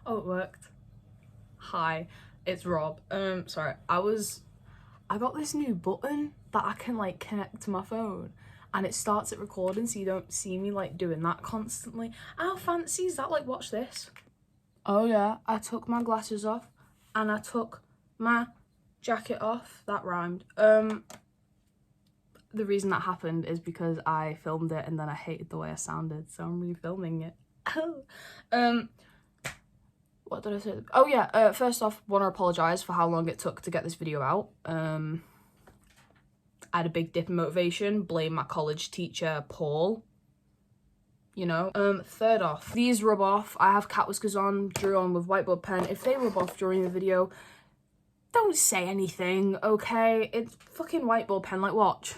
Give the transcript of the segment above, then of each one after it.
Oh, it worked. Hi, it's Rob. Sorry, I got this new button that I can like connect to my phone and it starts it recording so you don't see me like doing that constantly. How fancy is that? Like, watch this. Oh yeah, I took my glasses off and I took my jacket off. That rhymed. The reason that happened is because I filmed it and then I hated the way I sounded, so I'm refilming it. What did I say? Oh yeah, first off, want to apologise for how long it took to get this video out. I had a big dip in motivation, blame my college teacher, Paul. You know. Third off, these rub off. I have cat whiskers on, drew on with whiteboard pen. If they rub off during the video, don't say anything, okay? It's fucking whiteboard pen, like watch.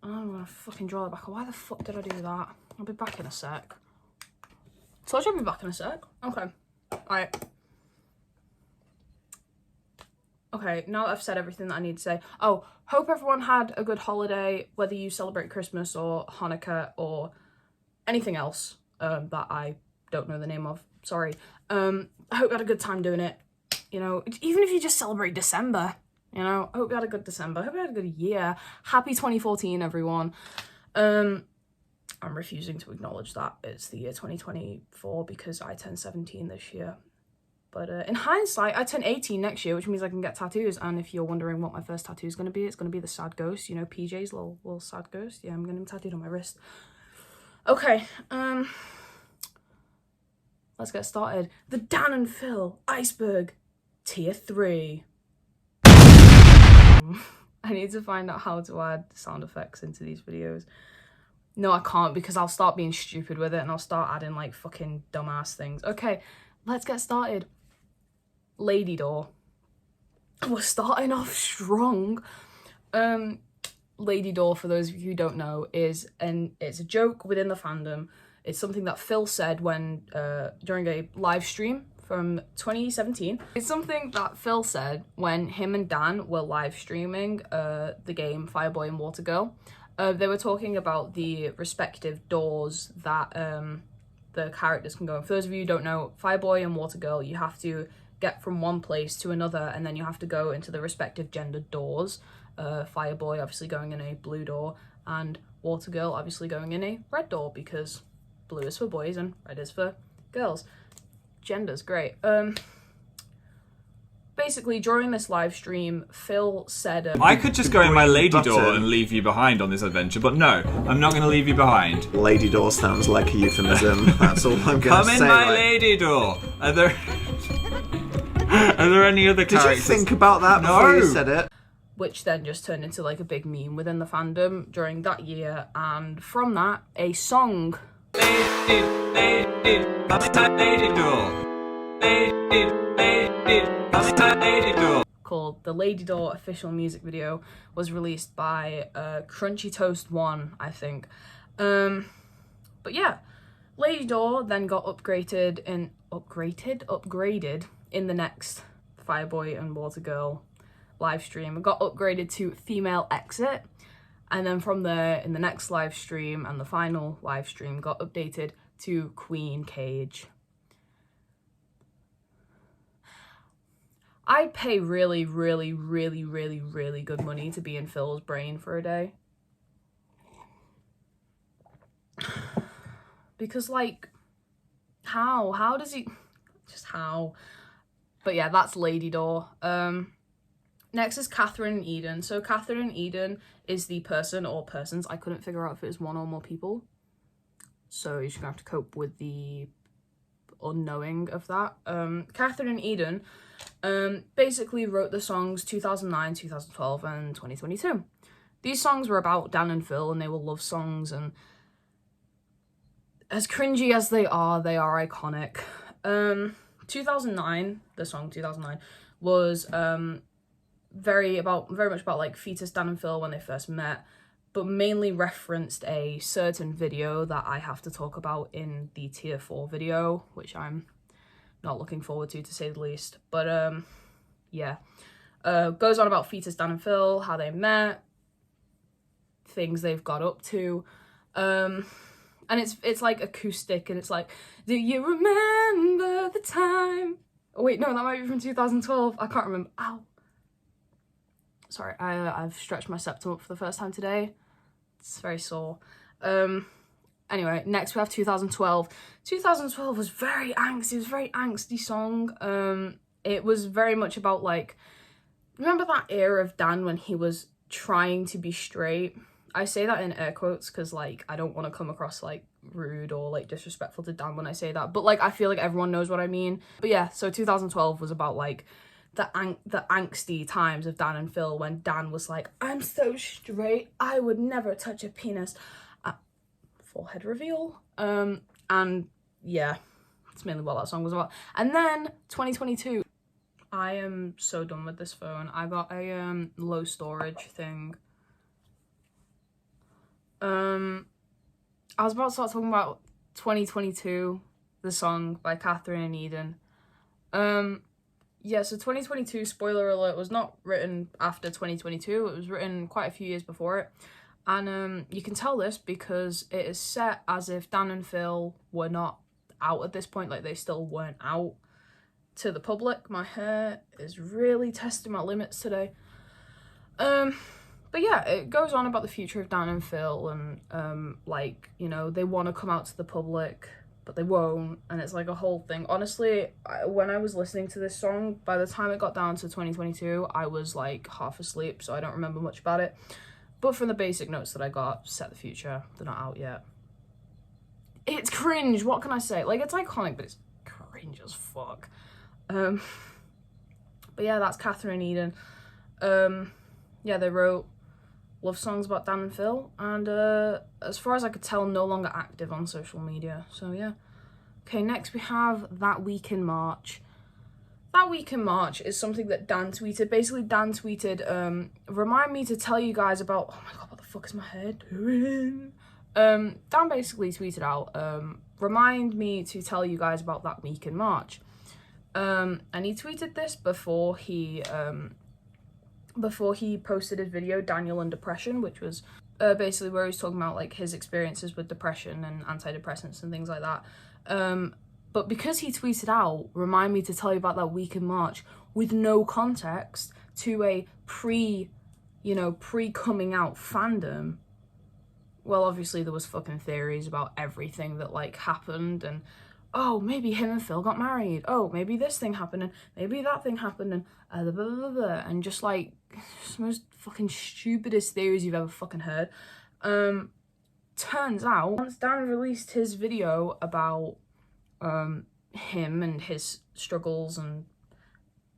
I'm gonna fucking draw it back. Why the fuck did I do that? I'll be back in a sec. Told you I'll be back in a sec. Okay. Alright. Okay, now that I've said everything that I need to say. Oh, hope everyone had a good holiday, whether you celebrate Christmas or Hanukkah or anything else that I don't know the name of. Sorry. I hope you had a good time doing it. You know, even if you just celebrate December, you know, I hope you had a good December. I hope you had a good year. Happy 2014, everyone. I'm refusing to acknowledge that it's the year 2024 because I turned 17 this year. But in hindsight, I turn 18 next year, which means I can get tattoos. And if you're wondering what my first tattoo is going to be, it's going to be the sad ghost. You know, PJ's little sad ghost. Yeah, I'm getting him tattooed on my wrist. Okay, let's get started. The Dan and Phil Iceberg Tier 3. I need to find out how to add sound effects into these videos. No, I can't because I'll start being stupid with it and I'll start adding like fucking dumbass things. Okay, let's get started. Lady Door. We're starting off strong. Lady Door, for those of you who don't know, it's a joke within the fandom. It's something that Phil said when during a live stream from 2017. It's something that Phil said when him and Dan were live streaming the game Fireboy and Water Girl. They were talking about the respective doors that the characters can go in. For those of you who don't know, Fireboy and Water Girl, you have to get from one place to another and then you have to go into the respective gendered doors. Fireboy obviously going in a blue door and Water Girl obviously going in a red door because blue is for boys and red is for girls. Gender's great. Basically, during this live stream, Phil said... I could just go in my lady door and leave you behind on this adventure, but no, I'm not going to leave you behind. Lady door sounds like a euphemism. That's all I'm going to say. Come in my lady door. Are there any other characters? Did you think about that before you said it? Which then just turned into like a big meme within the fandom during that year, and from that, a song... Lady door. Called the Lady Door official music video was released by Crunchy Toast 1, I think. But yeah, Lady Door then got upgraded in the next Fireboy and Water Girl live stream. It got upgraded to Female Exit, and then from there in the next live stream and the final live stream got updated to Queen Cage. I'd pay really, really, really, really, really good money to be in Phil's brain for a day. Because, like, how? How does he... Just how? But yeah, that's Lady Door. Next is Catherine and Eden. So Catherine and Eden is the person or persons. I couldn't figure out if it was one or more people. So you're just gonna have to cope with the unknowing of that. Catherine and Eden basically wrote the songs 2009, 2012 and 2022. These songs were about Dan and Phil and they were love songs, and as cringy as they are iconic. 2009, the song 2009 was very much about like fetus Dan and Phil when they first met, but mainly referenced a certain video that I have to talk about in the tier 4 video, which I'm not looking forward to say the least. But yeah, goes on about fetus Dan and Phil, how they met, things they've got up to. And it's like acoustic, and it's like, do you remember the time? Oh wait, no, that might be from 2012. I can't remember. Ow. Sorry, I've stretched my septum up for the first time today. It's very sore. Anyway, next we have 2012. 2012 was very angsty. It was a very angsty song. It was very much about, like, remember that era of Dan when he was trying to be straight? I say that in air quotes because, like, I don't want to come across, like, rude or, like, disrespectful to Dan when I say that. But, like, I feel like everyone knows what I mean. But yeah, so 2012 was about, like, the angsty times of Dan and Phil when Dan was like, I'm so straight, I would never touch a penis. Forehead reveal. And yeah, that's mainly what that song was about. And then 2022. I am so done with this phone. I got a low storage thing. I was about to start talking about 2022, the song by Catherine and Eden. Yeah, so 2022, spoiler alert, was not written after 2022. It was written quite a few years before it. And you can tell this because it is set as if Dan and Phil were not out at this point, like they still weren't out to the public. My hair is really testing my limits today. But yeah, it goes on about the future of Dan and Phil and like, you know, they want to come out to the public, but they won't, and it's like a whole thing. Honestly, when I was listening to this song, by the time it got down to 2022, I was like half asleep, so I don't remember much about it. But from the basic notes that I got, set the future, they're not out yet. It's cringe, what can I say? Like, it's iconic, but it's cringe as fuck. But yeah, that's Catherine and Eden. Yeah, they wrote love songs about Dan and Phil, and as far as I could tell, no longer active on social media, so yeah. Okay, next we have That Week in March. That Week in March is something that Dan tweeted. Basically, Dan tweeted, remind me to tell you guys about, oh my god, what the fuck is my hair doing? Dan basically tweeted out, remind me to tell you guys about That Week in March. And he tweeted this before he posted his video, Daniel and Depression, which was basically where he was talking about, like, his experiences with depression and antidepressants and things like that. But because he tweeted out, remind me to tell you about That Week in March, with no context to a pre-coming out fandom, well, obviously there was fucking theories about everything that, like, happened, and, oh, maybe him and Phil got married, oh, maybe this thing happened, and maybe that thing happened, and blah, blah, blah, blah, and just, like, just the most fucking stupidest theories you've ever fucking heard. Turns out, once Dan released his video about him and his struggles and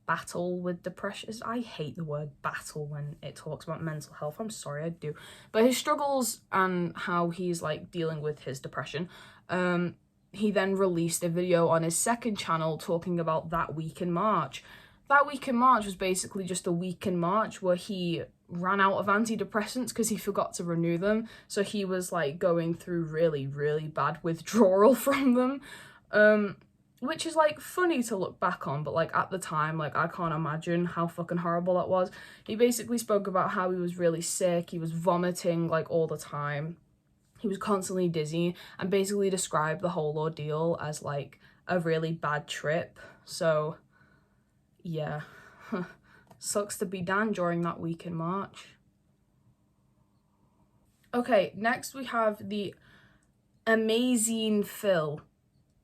battle with depression. I hate the word battle when it talks about mental health. I'm sorry, I do. But his struggles and how he's, like, dealing with his depression. He then released a video on his second channel talking about That Week in March. That Week in March was basically just a week in March where he ran out of antidepressants because he forgot to renew them. So he was, like, going through really, really bad withdrawal from them. Which is, like, funny to look back on, but, like, at the time, like, I can't imagine how fucking horrible that was. He basically spoke about how he was really sick, he was vomiting, like, all the time. He was constantly dizzy, and basically described the whole ordeal as, like, a really bad trip. So, yeah. Sucks to be Dan during That Week in March. Okay, next we have the Amazing Phil.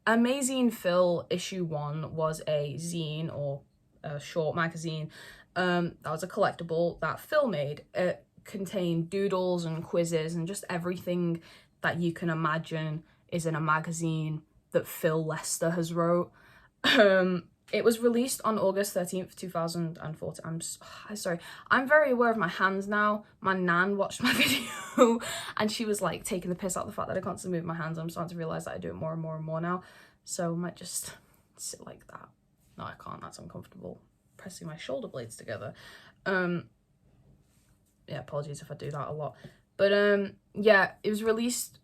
Amazing Phil issue 1 was a zine, or a short magazine, that was a collectible that Phil made. It contained doodles and quizzes and just everything that you can imagine is in a magazine that Phil Lester has wrote. It was released on August 13th, 2014. I'm very aware of my hands now. My nan watched my video and she was, like, taking the piss out of the fact that I constantly move my hands. I'm starting to realise that I do it more and more and more now. So I might just sit like that. No, I can't. That's uncomfortable. Pressing my shoulder blades together. Yeah, apologies if I do that a lot. But yeah, it was released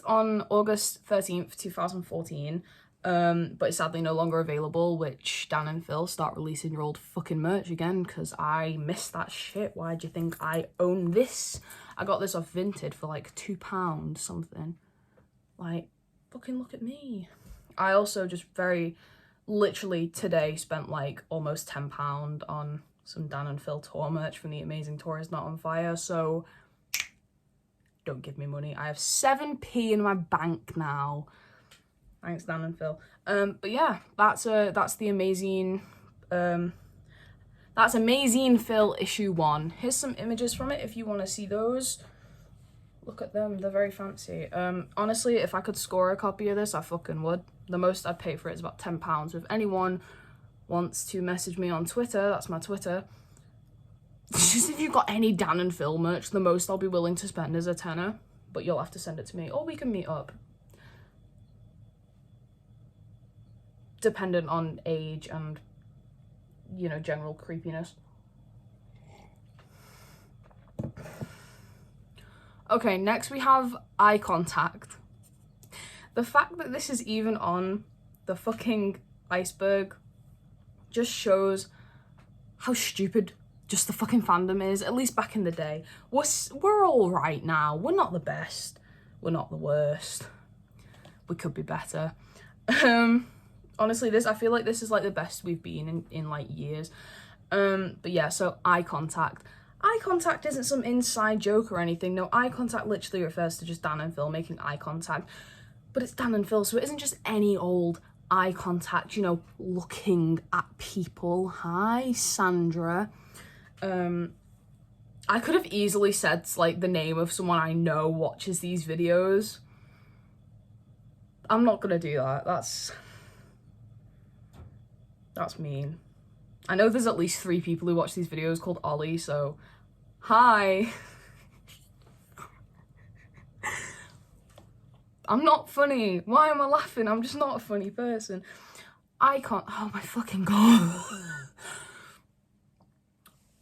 on August 13th, 2014. But it's sadly no longer available, which Dan and Phil, start releasing your old fucking merch again, because I missed that shit. Why do you think I own this? I got this off Vinted for like £2 something. Like, fucking look at me. I also just very literally today spent like almost £10 on some Dan and Phil tour merch from the amazing Tour Is Not On Fire, so don't give me money. I have 7p in my bank now. Thanks, Dan and Phil. But yeah, that's the amazing that's Amazing Phil issue 1. Here's some images from it if you want to see those. Look at them, they're very fancy. Honestly, if I could score a copy of this, I fucking would. The most I'd pay for it is about £10. If anyone wants to message me on Twitter, that's my Twitter. Just if you've got any Dan and Phil merch, the most I'll be willing to spend is a tenner. But you'll have to send it to me, or we can meet up. Dependent on age and, you know, general creepiness. Okay, next we have eye contact. The fact that this is even on the fucking Iceberg just shows how stupid just the fucking fandom is, at least back in the day. We're all right now. We're not the best. We're not the worst. We could be better. Honestly, I feel like this is like the best we've been in like years. But yeah, so eye contact. Eye contact isn't some inside joke or anything. No, eye contact literally refers to just Dan and Phil making eye contact. But it's Dan and Phil, so it isn't just any old eye contact, you know, looking at people. Hi, Sandra. I could have easily said like the name of someone I know watches these videos. I'm not gonna do that. That's mean. I know there's at least 3 people who watch these videos called Ollie, so hi. I'm not funny. Why am I laughing? I'm just not a funny person. Oh my fucking god.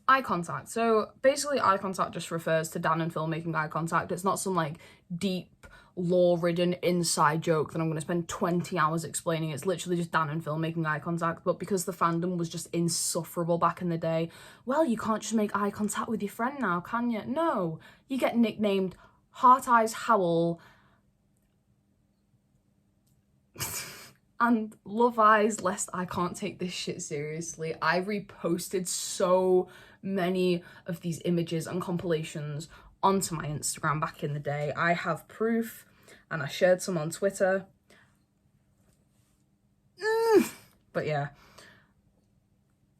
Eye contact. So basically eye contact just refers to Dan and Phil making eye contact. It's not some like deep lore-ridden inside joke that I'm going to spend 20 hours explaining. It's literally just Dan and Phil making eye contact, but because the fandom was just insufferable back in the day, well, you can't just make eye contact with your friend now, can you? No, you get nicknamed Heart Eyes Howl and Love Eyes, lest I can't take this shit seriously. I reposted so many of these images and compilations onto my Instagram back in the day. I have proof, and I shared some on Twitter. But yeah,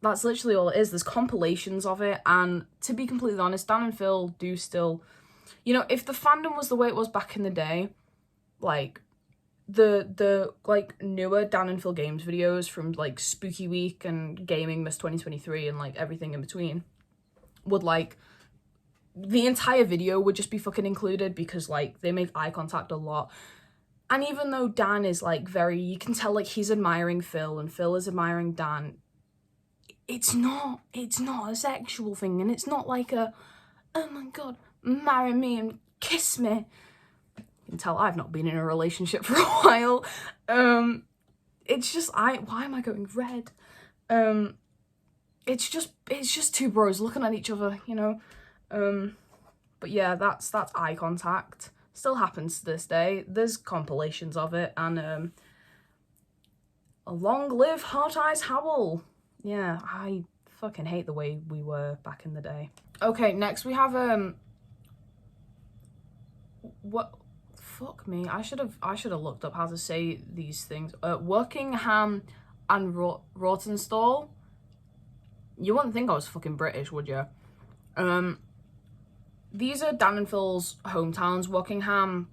that's literally all it is. There's compilations of it, and to be completely honest, Dan and Phil do still, you know, if the fandom was the way it was back in the day, like the like newer Dan and Phil Games videos from like Spooky Week and Gaming Miss 2023 and like everything in between would like, the entire video would just be fucking included because like they make eye contact a lot. And even though Dan is like you can tell like he's admiring Phil and Phil is admiring Dan, it's not a sexual thing, and it's not like a, oh my god, marry me and kiss me. You can tell I've not been in a relationship for a while. It's just why am I going red? It's just 2 bros looking at each other, you know. But yeah, that's eye contact. Still happens to this day. There's compilations of it, and long live Heart Eyes Howl. Yeah, I fucking hate the way we were back in the day. Okay, next we have what? Fuck me. I should have looked up how to say these things. Workingham and Rawtenstall. You wouldn't think I was fucking British, would you? These are Dan and Phil's hometowns. Workingham,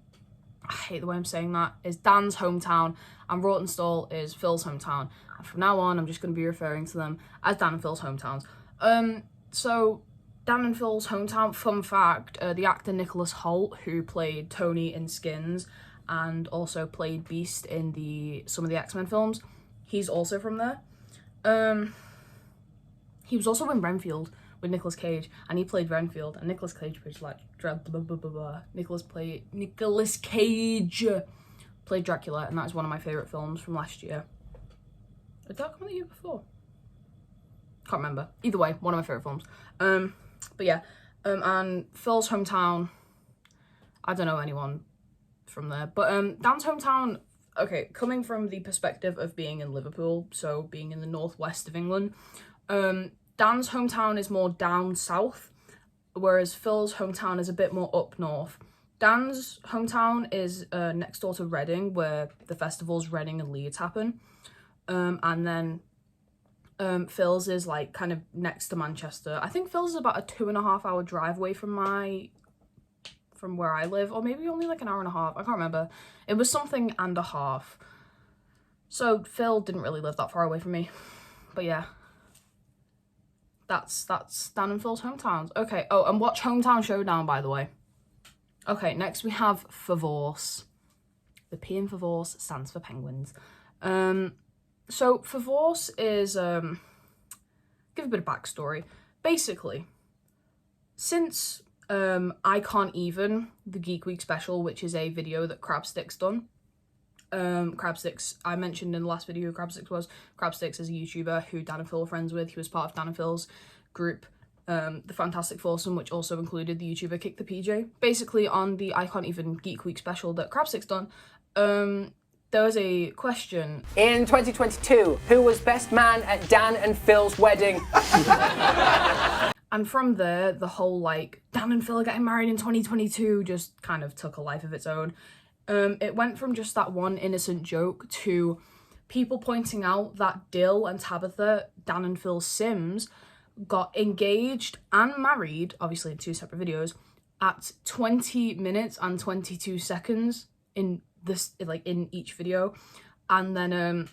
I hate the way I'm saying that, is Dan's hometown, and Rawtenstall is Phil's hometown. And from now on, I'm just going to be referring to them as Dan and Phil's hometowns. So Dan and Phil's hometown, fun fact, the actor Nicholas Hoult, who played Tony in Skins and also played Beast in some of the X-Men films, he's also from there. He was also in Renfield with Nicolas Cage, and he played Renfield, and Nicolas Cage played Nicolas Cage played Dracula, and that is one of my favourite films from last year. Did that come out the year before? Can't remember. Either way, one of my favourite films. But yeah, And Phil's hometown, I don't know anyone from there, but Dan's hometown, okay, coming from the perspective of being in Liverpool, so being in the northwest of England, Dan's hometown is more down south, whereas Phil's hometown is a bit more up north. Dan's hometown is next door to Reading, where the festivals Reading and Leeds happen, and then Phil's is like kind of next to Manchester. I think Phil's is about a 2.5 hour drive away from where I live, or maybe only like an hour and a half. I can't remember. It was something and a half. So Phil didn't really live that far away from me. But yeah, that's Dan and Phil's hometowns. Okay. Oh, and watch Hometown Showdown, by the way. Okay, next we have Favorse. The P in Favorse stands for penguins. So Favorse is, give a bit of backstory. Basically, since I Can't Even, the Geek Week special, which is a video that Crabstick's done. Crabsticks, I mentioned in the last video who Crabsticks was. Crabsticks is a YouTuber who Dan and Phil are friends with. He was part of Dan and Phil's group, The Fantastic Foursome, which also included the YouTuber Kick the PJ. Basically, on the I Can't Even Geek Week special that Crabstick's done, there was a question. In 2022, who was best man at Dan and Phil's wedding? And from there, the whole, like, Dan and Phil are getting married in 2022 just kind of took a life of its own. It went from just that one innocent joke to people pointing out that Dill and Tabitha, Dan and Phil's Sims, got engaged and married, obviously in 2 separate videos, at 20 minutes and 22 seconds in this, like, in each video. And then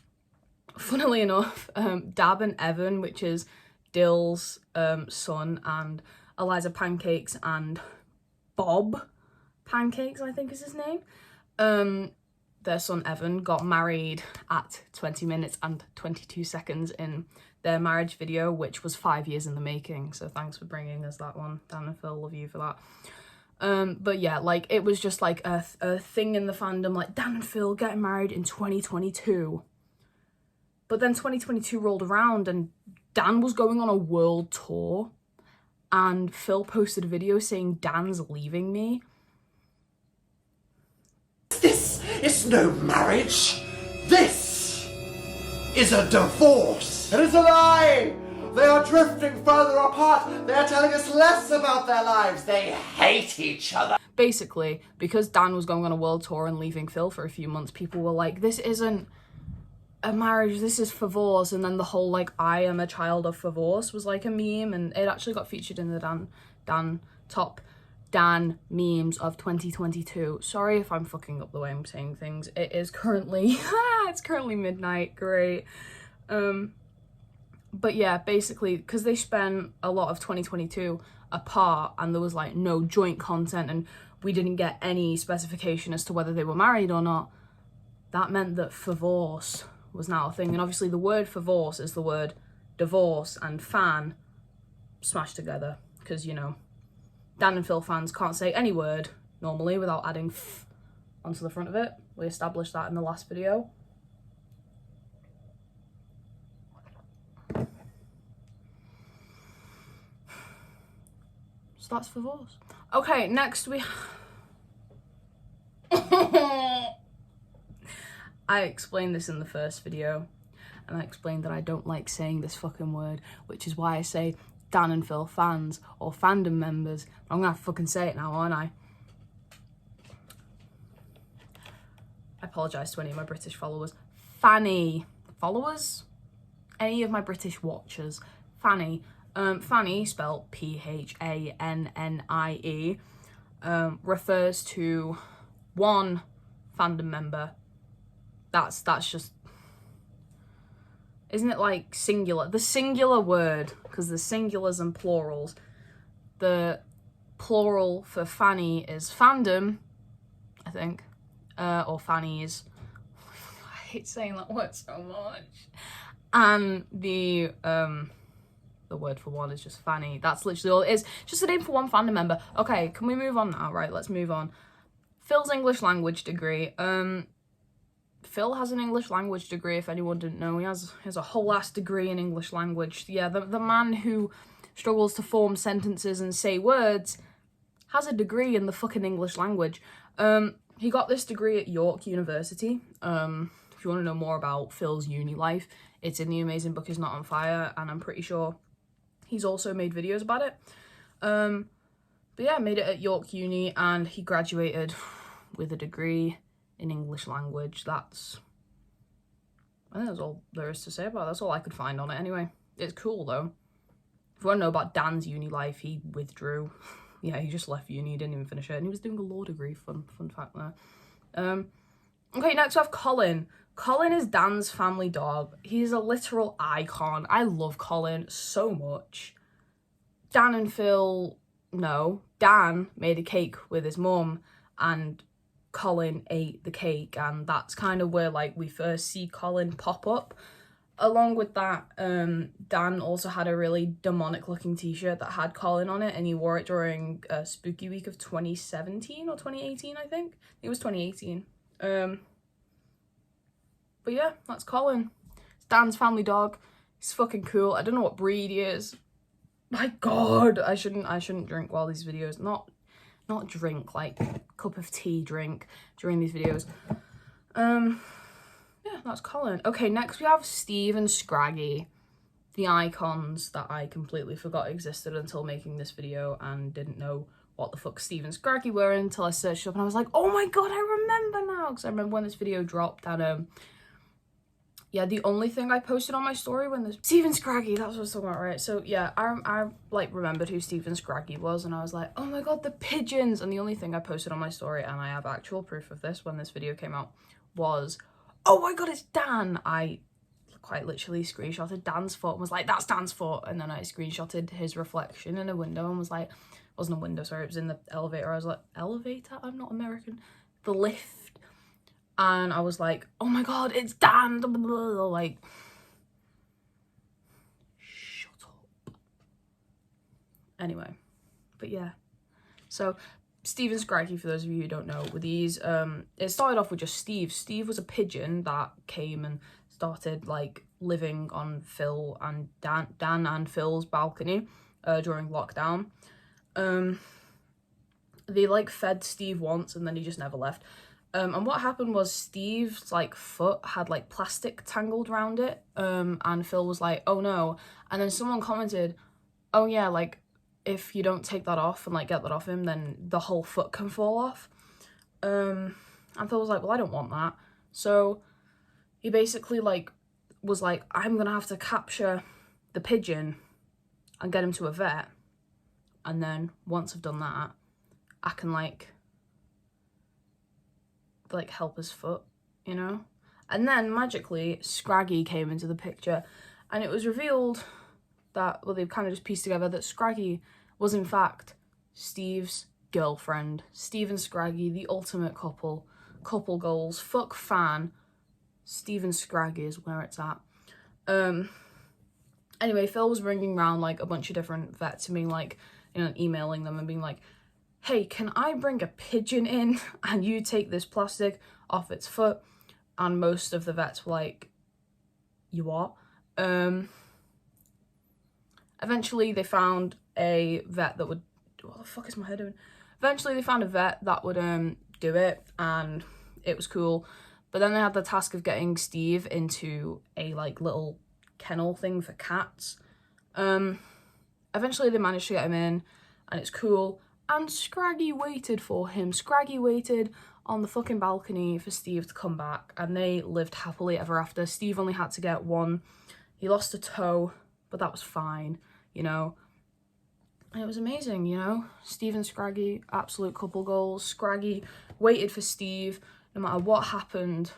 funnily enough, Dab and Evan, which is Dill's son, and Eliza Pancakes and Bob Pancakes, I think is his name, their son Evan got married at 20 minutes and 22 seconds in their marriage video, which was 5 years in the making. So thanks for bringing us that one, Dan and Phil, love you for that. But yeah, like, it was just like a thing in the fandom, like, Dan and Phil getting married in 2022. But then 2022 rolled around and Dan was going on a world tour, and Phil posted a video saying, "Dan's leaving me." This is no marriage. This is a divorce. It is a lie. They are drifting further apart. They are telling us less about their lives. They hate each other. Basically, because Dan was going on a world tour and leaving Phil for a few months, people were like, this isn't a marriage, this is Favorse. And then the whole, like, I am a child of Favorse was like a meme, and it actually got featured in the top Dan memes of 2022. Sorry if I'm fucking up the way I'm saying things. It is currently, it's currently midnight, great. But yeah, basically, because they spent a lot of 2022 apart and there was, like, no joint content and we didn't get any specification as to whether they were married or not, that meant that Favorse was now a thing. And obviously the word Favorse is the word divorce and fan smashed together, because, you know, Dan and Phil fans can't say any word normally without adding f onto the front of it. We established that in the last video. So that's Favorse. Okay, next we... I explained this in the first video, and I explained that I don't like saying this fucking word, which is why I say Dan and Phil fans or fandom members. I'm gonna have to fucking say it now, aren't I? I apologise to any of my British followers. Fanny. Followers? Any of my British watchers. Fanny. Fanny, spelled P-H-A-N-N-I-E, refers to one fandom member. That's just... Isn't it like singular? The singular word, because there's singulars and plurals. The plural for Fanny is fandom, I think. Or fannies. I hate saying that word so much. And the word for one is just Fanny. That's literally all it is. Just a name for one fandom member. Okay, can we move on now? Right, let's move on. Phil's English language degree. Phil has an English language degree, if anyone didn't know. He has a whole ass degree in English language. Yeah, the man who struggles to form sentences and say words, has a degree in the fucking English language. He got this degree at York University. If you want to know more about Phil's uni life, it's in The Amazing Book Is Not on Fire, and I'm pretty sure he's also made videos about it. But yeah, made it at York Uni, and he graduated with a degree in English language. I think that's all there is to say about it. That's all I could find on it anyway. It's cool though. If you want to know about Dan's uni life, he withdrew. Yeah, he just left uni, didn't even finish it, and he was doing a law degree. Fun fact there. Okay, next we have Colin. Colin is Dan's family dog. He's a literal icon. I love Colin so much. Dan and Phil, no. Dan made a cake with his mum, and Colin ate the cake, and that's kind of where like we first see Colin pop up. Along with that, Dan also had a really demonic looking t-shirt that had Colin on it, and he wore it during Spooky Week of 2017 or 2018, I think. It was 2018. But yeah, that's Colin. It's Dan's family dog. He's fucking cool. I don't know what breed he is. My god, I shouldn't drink while these videos, not drink, like cup of tea drink during these videos. Yeah, that's Colin. Okay, next we have Steve and Scraggy, the icons that I completely forgot existed until making this video, and didn't know what the fuck Steve and Scraggy were until I searched up, and I was like, oh my god, I remember now, because I remember when this video dropped, and yeah, the only thing I posted on my story when this Steve and Scraggy, that's what I was talking about, right? So yeah, I like remembered who Steve and Scraggy was, and I was like, oh my god, the pigeons. And the only thing I posted on my story, and I have actual proof of this when this video came out, was, oh my god, it's Dan. I quite literally screenshotted Dan's foot and was like, that's Dan's foot. And then I screenshotted his reflection in a window and was like, it wasn't a window, sorry, it was in the elevator. I was like, elevator? I'm not American. The lift. And I was like, oh my god, it's Dan. Like, shut up. Anyway, but yeah. So, Steve and Scraggy, for those of you who don't know, were these, it started off with just Steve. Steve was a pigeon that came and started, like, living on Phil and Dan and Phil's balcony during lockdown. They, like, fed Steve once, and then he just never left. And what happened was Steve's, like, foot had, like, plastic tangled around it, and Phil was like, oh no. And then someone commented, oh yeah, like, if you don't take that off and, like, get that off him, then the whole foot can fall off. And Phil was like, well, I don't want that. So he basically, like, was like, I'm gonna have to capture the pigeon and get him to a vet. And then once I've done that, I can, like help his foot, you know? And then magically Scraggy came into the picture, and it was revealed that, well, they've kind of just pieced together that Scraggy was in fact Steve's girlfriend. Steve and Scraggy, the ultimate couple goals, fuck fan. Steve and Scraggy is where it's at. Anyway, Phil was ringing around like a bunch of different vets and being like, you know, emailing them and being like, hey, can I bring a pigeon in and you take this plastic off its foot? And most of the vets were like, you what? Eventually they found a vet that would, what the fuck is my head doing? Eventually they found a vet that would do it, and it was cool. But then they had the task of getting Steve into a like little kennel thing for cats. Eventually they managed to get him in, and it's cool. And Scraggy waited for him. Scraggy waited on the fucking balcony for Steve to come back, and they lived happily ever after. Steve only had to get one. He lost a toe, but that was fine, you know. And it was amazing, you know. Steve and Scraggy, absolute couple goals. Scraggy waited for Steve no matter what happened.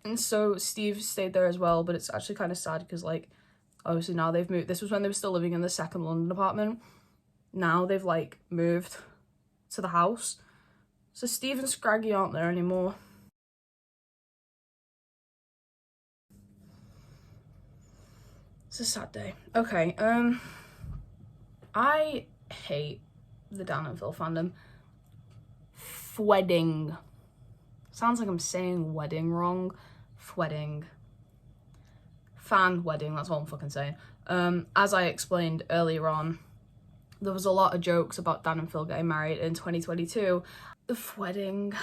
And so Steve stayed there as well, but it's actually kind of sad because, like, obviously now they've moved. This was when they were still living in the second London apartment. Now they've, like, moved to the house. So Steve and Scraggy aren't there anymore. It's a sad day. Okay, I hate the Dan and Phil fandom. Fwedding. Sounds like I'm saying wedding wrong. Fwedding. fan wedding, that's all I'm fucking saying. As I explained earlier on, there was a lot of jokes about Dan and Phil getting married in 2022. The wedding,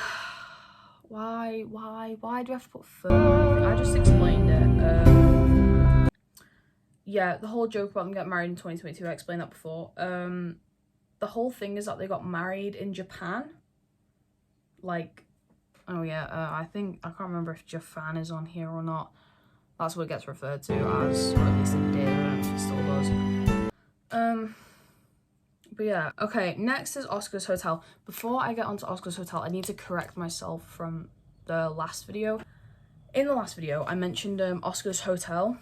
why do I have to put Phil or anything? I just explained it. Yeah, the whole joke about them getting married in 2022, I explained that before. The whole thing is that they got married in Japan. Like, oh yeah, I can't remember if Japan is on here or not. That's what it gets referred to as, or at least it did, I don't know if it still does. But yeah, okay, next is Oscar's Hotel. Before I get onto Oscar's Hotel, I need to correct myself from the last video. In the last video, I mentioned Oscar's Hotel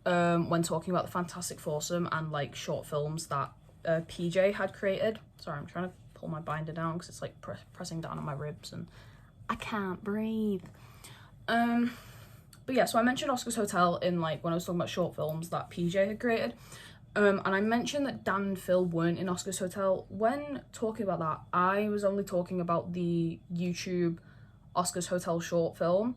when talking about the Fantastic Foursome and like short films that PJ had created. Sorry, I'm trying to pull my binder down because it's like pressing down on my ribs and I can't breathe. But yeah, so I mentioned Oscar's Hotel in like when I was talking about short films that PJ had created. And I mentioned that Dan and Phil weren't in Oscar's Hotel. When talking about that, I was only talking about the YouTube Oscar's Hotel short film.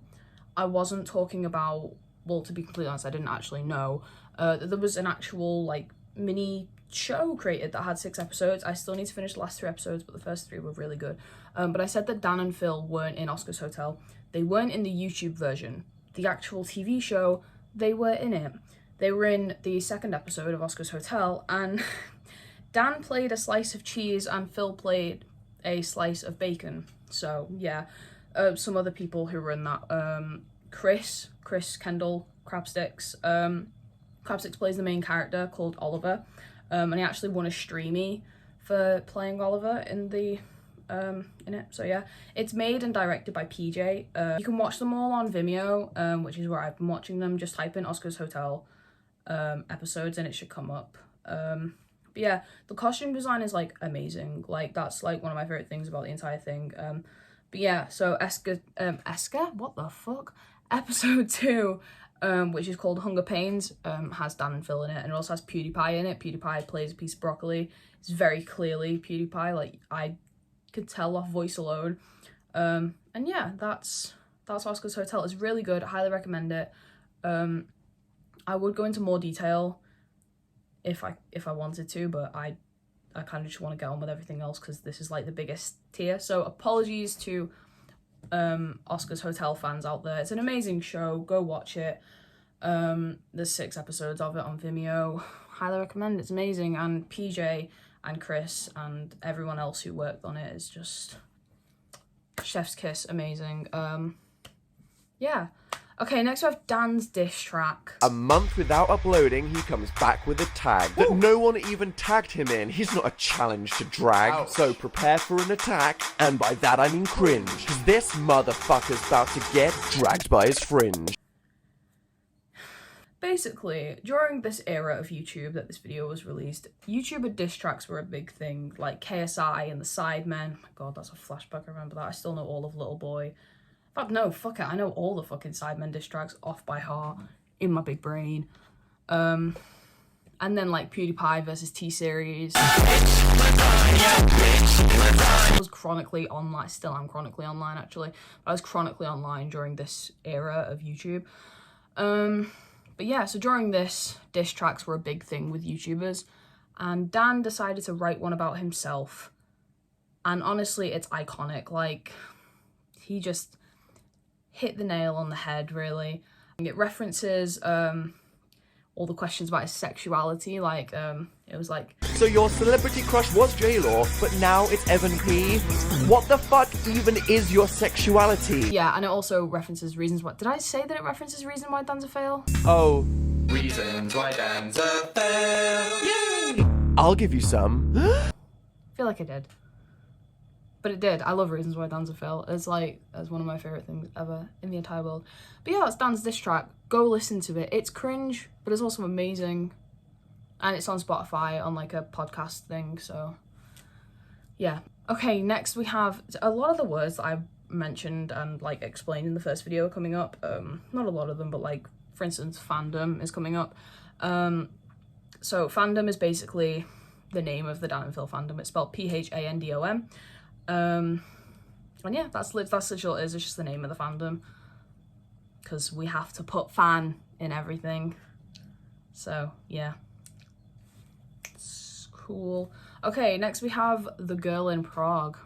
I wasn't talking about, well, to be completely honest, I didn't actually know that there was an actual like mini show created that had 6 episodes. I still need to finish the last 3 episodes, but the first 3 were really good. But I said that Dan and Phil weren't in Oscar's Hotel. They weren't in the YouTube version. The actual TV show, they were in it. They were in the 2nd episode of Oscar's Hotel, and Dan played a slice of cheese and Phil played a slice of bacon. So yeah, some other people who were in that, Chris Kendall Crabsticks. Crabsticks plays the main character called Oliver, and he actually won a Streamy for playing Oliver in the in it. So yeah, it's made and directed by PJ. You can watch them all on Vimeo, which is where I've been watching them. Just type in Oscar's Hotel episodes and it should come up. But yeah, the costume design is like amazing. Like that's like one of my favorite things about the entire thing. But yeah, so Esker, what the fuck? Episode 2, which is called Hunger Pains, has Dan and Phil in it, and it also has PewDiePie in it. PewDiePie plays a piece of broccoli. It's very clearly PewDiePie, like I could tell off voice alone. And yeah, that's Oscar's Hotel. It's really good. I highly recommend it. I would go into more detail if I wanted to, but I kind of just want to get on with everything else because this is like the biggest tier. So apologies to Oscar's Hotel fans out there. It's an amazing show. Go watch it. There's 6 episodes of it on Vimeo. Highly recommend. It's amazing. And PJ and Chris and everyone else who worked on it is just chef's kiss. Amazing. Yeah. Okay, next we have Dan's diss track. A month without uploading, he comes back with a tag that no one even tagged him in. He's not a challenge to drag, Ouch. so prepare for an attack, and by that I mean cringe. 'Cause this motherfucker's about to get dragged by his fringe. Basically, during this era of YouTube that this video was released, YouTuber diss tracks were a big thing, like KSI and the Sidemen. Oh my god, that's a flashback, I remember that. I still know all of Little Boy. In fact, no, fuck it, I know all the fucking Sidemen diss tracks off by heart in my big brain. And then like PewDiePie versus T-Series. I was chronically online, still am chronically online actually, but I was chronically online during this era of YouTube. But yeah, so during this, diss tracks were a big thing with YouTubers, and Dan decided to write one about himself. And honestly, it's iconic. Like, he just hit the nail on the head, really. It references all the questions about his sexuality, like, it was like... So your celebrity crush was J-Law, but now it's Evan P. What the fuck even is your sexuality? Yeah, and it also references reasons why... Did I say that it references reason why Dan's a fail? Oh. Reasons why Dan's a fail. Yay! I'll give you some. I feel like I did. But it did. I love Reasons Why Dan's a Fail. It's like, that's one of my favourite things ever in the entire world. But yeah, that's Dan's diss track. Go listen to it. It's cringe, but it's also amazing. And it's on Spotify on like a podcast thing, so yeah. Okay, next we have a lot of the words that I mentioned and like explained in the first video coming up. Not a lot of them, but like, for instance, fandom is coming up. So fandom is basically the name of the Dan and Phil fandom. It's spelled P-H-A-N-D-O-M. And yeah, that's literally all it is. It's just the name of the fandom, because we have to put fan in everything. So yeah, it's cool. Okay, next we have The Girl in Prague.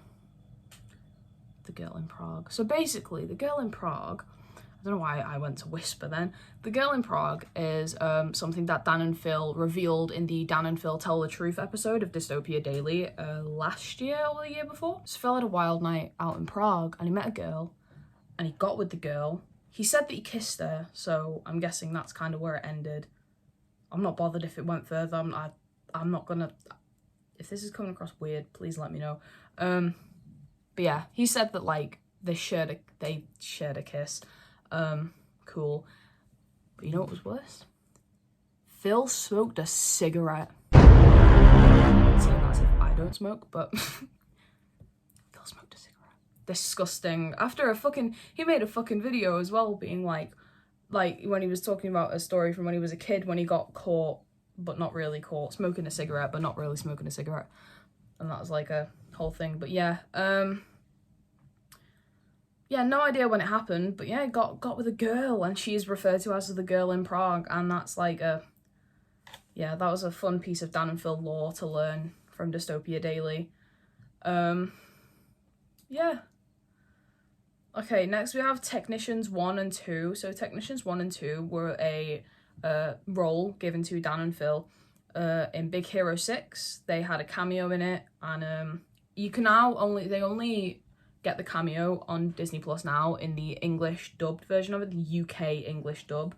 The Girl in Prague. So basically, The Girl in Prague, I don't know why I went to whisper then. The Girl in Prague is something that Dan and Phil revealed in the Dan and Phil Tell the Truth episode of Dystopia Daily last year or the year before. So Phil had a wild night out in Prague and he met a girl and he got with the girl. He said that he kissed her, so I'm guessing that's kind of where it ended. I'm not bothered if it went further. I'm not gonna... If this is coming across weird, please let me know. But yeah, he said that like they shared a kiss. Cool. But you know what was worse? Phil smoked a cigarette. I'm saying that as if I don't smoke, but Phil smoked a cigarette. Disgusting. After he made a fucking video as well, being like when he was talking about a story from when he was a kid, when he got caught, but not really caught, smoking a cigarette, but not really smoking a cigarette. And that was like a whole thing. But yeah, yeah, no idea when it happened, but yeah, got with a girl, and she is referred to as the Girl in Prague, and that's like yeah, that was a fun piece of Dan and Phil lore to learn from Dystopia Daily. Yeah. Okay, next we have Technicians 1 and 2. So Technicians 1 and 2 were a role given to Dan and Phil in Big Hero 6. They had a cameo in it, and you can now they only get the cameo on Disney Plus now in the English dubbed version of it, the UK English dub.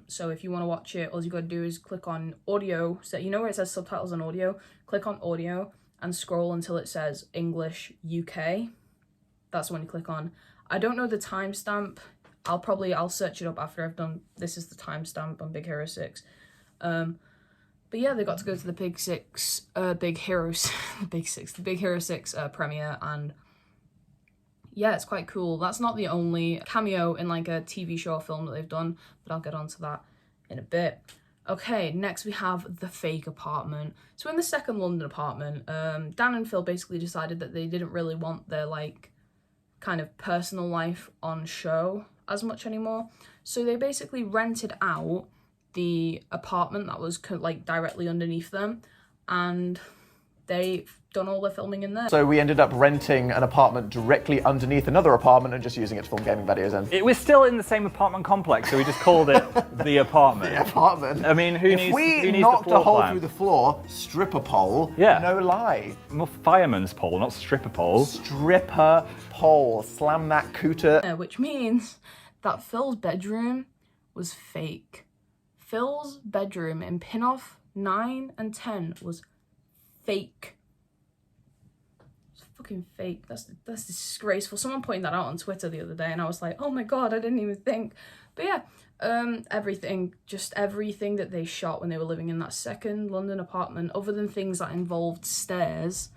So if you want to watch it, all you gotta do is click on audio. So you know where it says subtitles and audio? Click on audio and scroll until it says English UK. That's the one you click on. I don't know the timestamp. I'll search it up after I've done. This is the timestamp on Big Hero 6. But yeah, they got to go to the the Big Hero 6 premiere, and yeah, it's quite cool. That's not the only cameo in like a TV show or film that they've done, but I'll get onto that in a bit. Okay, next we have The Fake Apartment. So in the second London apartment, Dan and Phil basically decided that they didn't really want their like kind of personal life on show as much anymore. So they basically rented out the apartment that was like directly underneath them, and they've done all their filming in there. So we ended up renting an apartment directly underneath another apartment and just using it to film gaming videos in. It was still in the same apartment complex, so we just called it the apartment. The apartment. I mean, who needs If we the knocked floor a hole plan? through the floor, stripper pole, Yeah. no lie. More fireman's pole, not stripper pole. Stripper pole, slam that cooter. Which means that Phil's bedroom was fake. Phil's bedroom in pin-off 9 and 10 was fake. It's fucking fake. That's disgraceful. Someone pointed that out on Twitter the other day, and I was like, oh my god, I didn't even think. But yeah, everything that they shot when they were living in that second London apartment, other than things that involved stairs,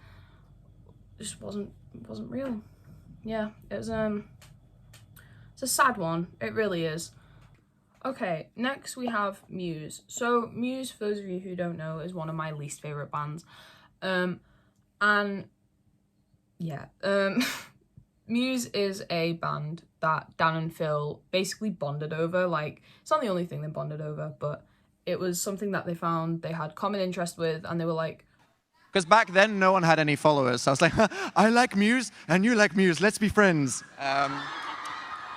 just wasn't real. Yeah, it was it's a sad one. It really is. Okay, next we have Muse. So Muse, for those of you who don't know, is one of my least favourite bands. And yeah, Muse is a band that Dan and Phil basically bonded over. Like, it's not the only thing they bonded over, but it was something that they found they had common interest with, and they were like... Because back then, no one had any followers. So I was like, I like Muse, and you like Muse, let's be friends.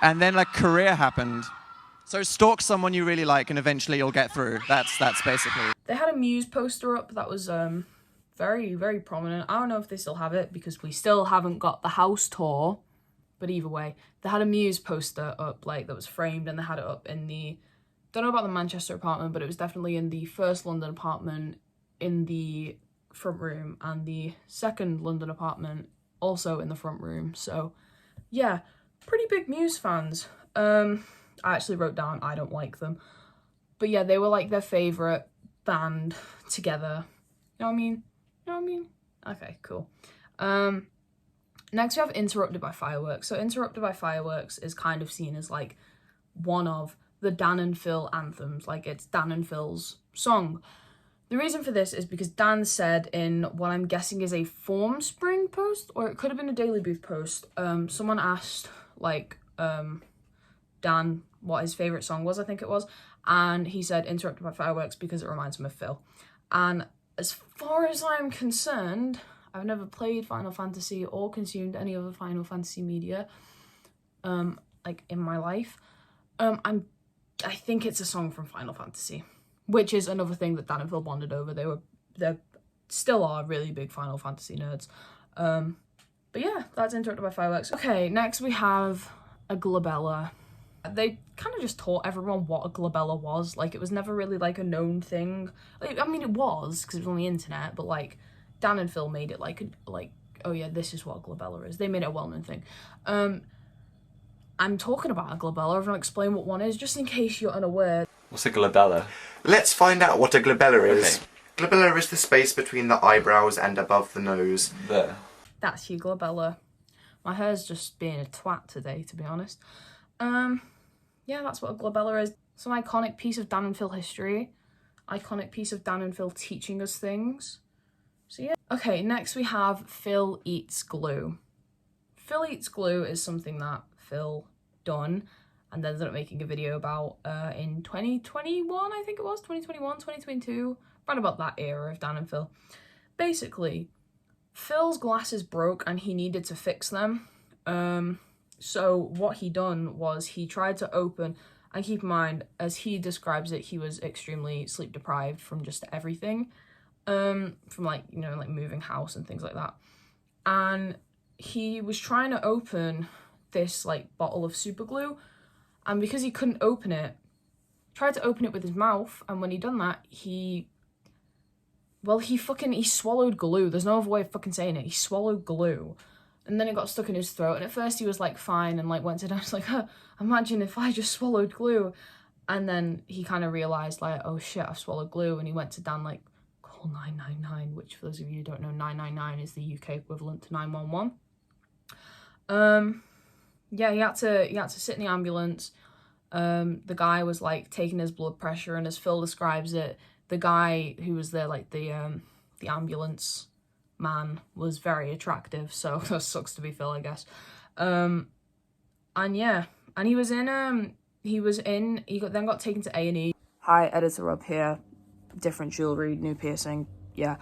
And then, like, career happened. So stalk someone you really like, and eventually you'll get through. That's basically. They had a Muse poster up that was very, very prominent. I don't know if they still have it, because we still haven't got the house tour. But either way, they had a Muse poster up, like, that was framed, and they had it up in the... Don't know about the Manchester apartment, but it was definitely in the first London apartment in the front room, and the second London apartment also in the front room. So, yeah, pretty big Muse fans. I actually wrote down I don't like them. But yeah, they were like their favourite band together. You know what I mean? You know what I mean? Okay, cool. Next we have Interrupted by Fireworks. So Interrupted by Fireworks is kind of seen as like one of the Dan and Phil anthems. Like, it's Dan and Phil's song. The reason for this is because Dan said in what I'm guessing is a Formspring post, or it could have been a Daily Booth post, someone asked, like, Dan what his favourite song was, I think it was, and he said Interrupted by Fireworks because it reminds him of Phil. And as far as I'm concerned, I've never played Final Fantasy or consumed any other Final Fantasy media, like in my life. I think it's a song from Final Fantasy, which is another thing that Dan and Phil bonded over. They still are really big Final Fantasy nerds. But yeah, that's Interrupted by Fireworks. Okay, next we have a glabella. They kind of just taught everyone what a glabella was. Like, it was never really like a known thing. Like, I mean, it was because it was on the internet, but like Dan and Phil made it like oh yeah, this is what a glabella is. They made it a well-known thing. I'm talking about a glabella. I'm gonna explain what one is, just in case you're unaware. What's a glabella? Let's find out what a glabella is. Glabella is the space between the eyebrows and above the nose. There. That's your glabella. My hair's just being a twat today, to be honest. Yeah, that's what a glabella is. Some iconic piece of Dan and Phil history. Iconic piece of Dan and Phil teaching us things. So yeah. Okay, next we have Phil eats glue. Phil eats glue is something that Phil done and then ended up making a video about in 2021, I think it was, 2021, 2022, right about that era of Dan and Phil. Basically, Phil's glasses broke and he needed to fix them. So what he done was he tried to open, and keep in mind, as he describes it, he was extremely sleep deprived from just everything, from like, you know, like moving house and things like that. And he was trying to open this like bottle of super glue, and because he couldn't open it, tried to open it with his mouth, and when he done that, he swallowed glue. There's no other way of fucking saying it. He swallowed glue. And then it got stuck in his throat. And at first he was like fine and like went to Dan. I was like, imagine if I just swallowed glue. And then he kind of realized like, oh shit, I've swallowed glue. And he went to Dan like, call 999, which for those of you who don't know, 999 is the UK equivalent to 911. Yeah, he had to sit in the ambulance. The guy was like taking his blood pressure, and as Phil describes it, the guy who was there, like the ambulance man, was very attractive, so that sucks to be Phil, I guess. And yeah, and he got taken to A&E. Hi, Editor Rob here. Different jewelry, new piercing, yeah.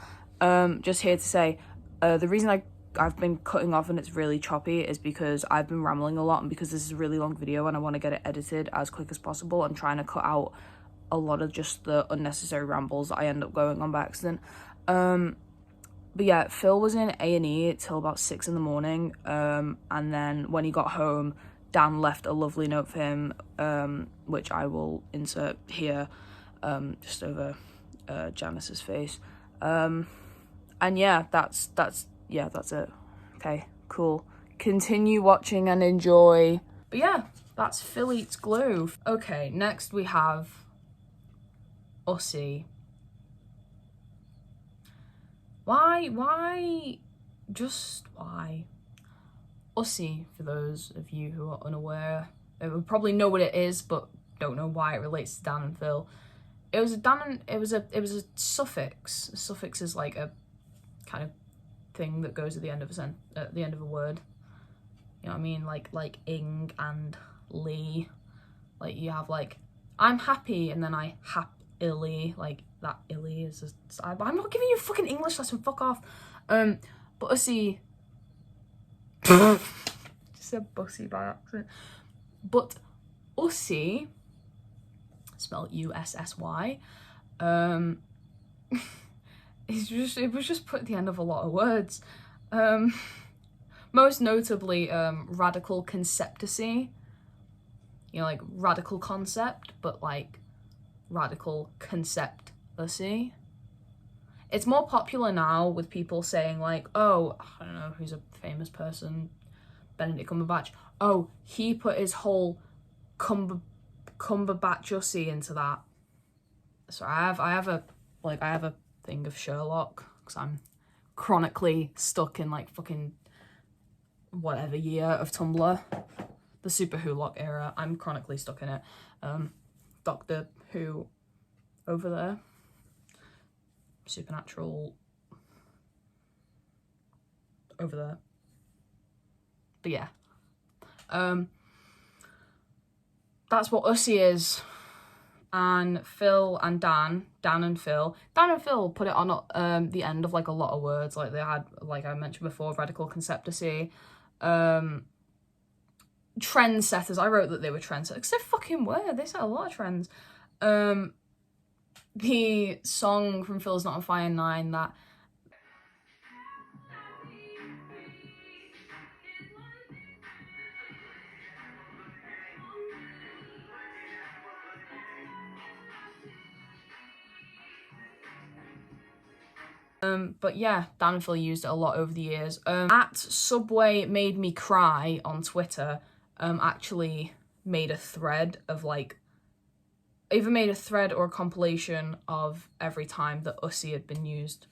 Just here to say, the reason I've been cutting off and it's really choppy is because I've been rambling a lot, and because this is a really long video and I want to get it edited as quick as possible, I'm trying to cut out a lot of just the unnecessary rambles that I end up going on by accident. But yeah, Phil was in A&E till about 6 in the morning, and then when he got home, Dan left a lovely note for him, which I will insert here, just over Janice's face. And yeah, that's it. Okay, cool. Continue watching and enjoy. But yeah, that's Phil eats glue. Okay, next we have Ussy. Why? Just why? Ussy, for those of you who are unaware, they will probably know what it is, but don't know why it relates to Dan and Phil. It was a suffix. A suffix is like a kind of thing that goes at the end of a word. You know what I mean? Like ing and lee. Like you have like I'm happy and then I happily, like that illy is just, I'm not giving you a fucking English lesson, fuck off. But Ussy just said bussy by accident. But Ussy, spelled U-S-S-Y, it was just put at the end of a lot of words. Most notably, radical conceptacy. You know, like radical concept, but like radical concept-acy. It's more popular now with people saying like, oh, I don't know, who's a famous person, Benedict Cumberbatch. Oh, he put his whole Cumberbatch-ussy into that. So I have a thing of Sherlock, because I'm chronically stuck in like fucking whatever year of Tumblr. The Super Wholock era. I'm chronically stuck in it. Doctor Who over there. Supernatural over there. But yeah. that's what Ussie is. And Phil and Dan and Phil put it on the end of like a lot of words. Like they had, like I mentioned before, radical conceptacy, trendsetters. I wrote that they were trendsetters because they fucking were. They set a lot of trends. The song from Phil's Not on Fire 9 that but yeah, Dan and Phil used it a lot over the years. At Subway Made Me Cry on Twitter actually made a thread of like, either made a thread or a compilation of every time that Ussie had been used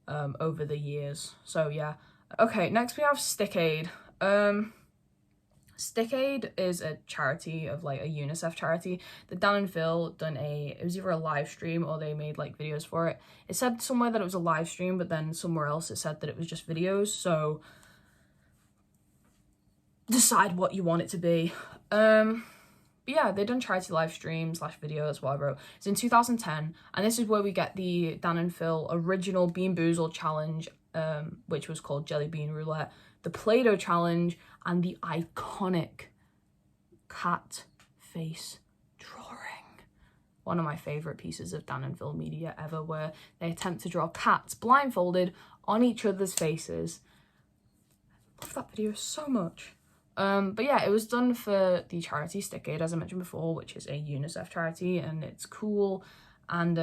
over the years. So yeah. Okay, next we have Stick Aid. Stick Aid is a charity of like a UNICEF charity that Dan and Phil done it was either a live stream or they made like videos for it. It said somewhere that it was a live stream, but then somewhere else it said that it was just videos, so decide what you want it to be. But yeah, they done charity live stream / video, that's what I wrote. It's in 2010, and this is where we get the Dan and Phil original Bean Boozled challenge, which was called Jelly Bean Roulette, the Play-Doh challenge, and the iconic cat face drawing. One of my favourite pieces of Dan and Phil media ever, where they attempt to draw cats blindfolded on each other's faces. I love that video so much. But yeah, it was done for the charity Stick Aid, as I mentioned before, which is a UNICEF charity, and it's cool. And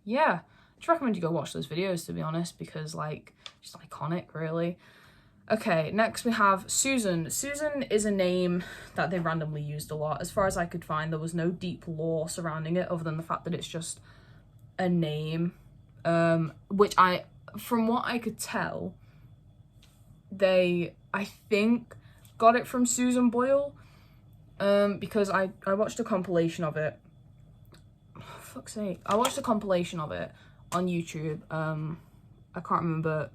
yeah, I just recommend you go watch those videos, to be honest, because like, just iconic, really. Okay, next we have Susan. Susan is a name that they randomly used a lot. As far as I could find, there was no deep lore surrounding it other than the fact that it's just a name, which from what I could tell, they, I think, got it from Susan Boyle, because I watched a compilation of it. Oh, fuck's sake. I watched a compilation of it on YouTube. I can't remember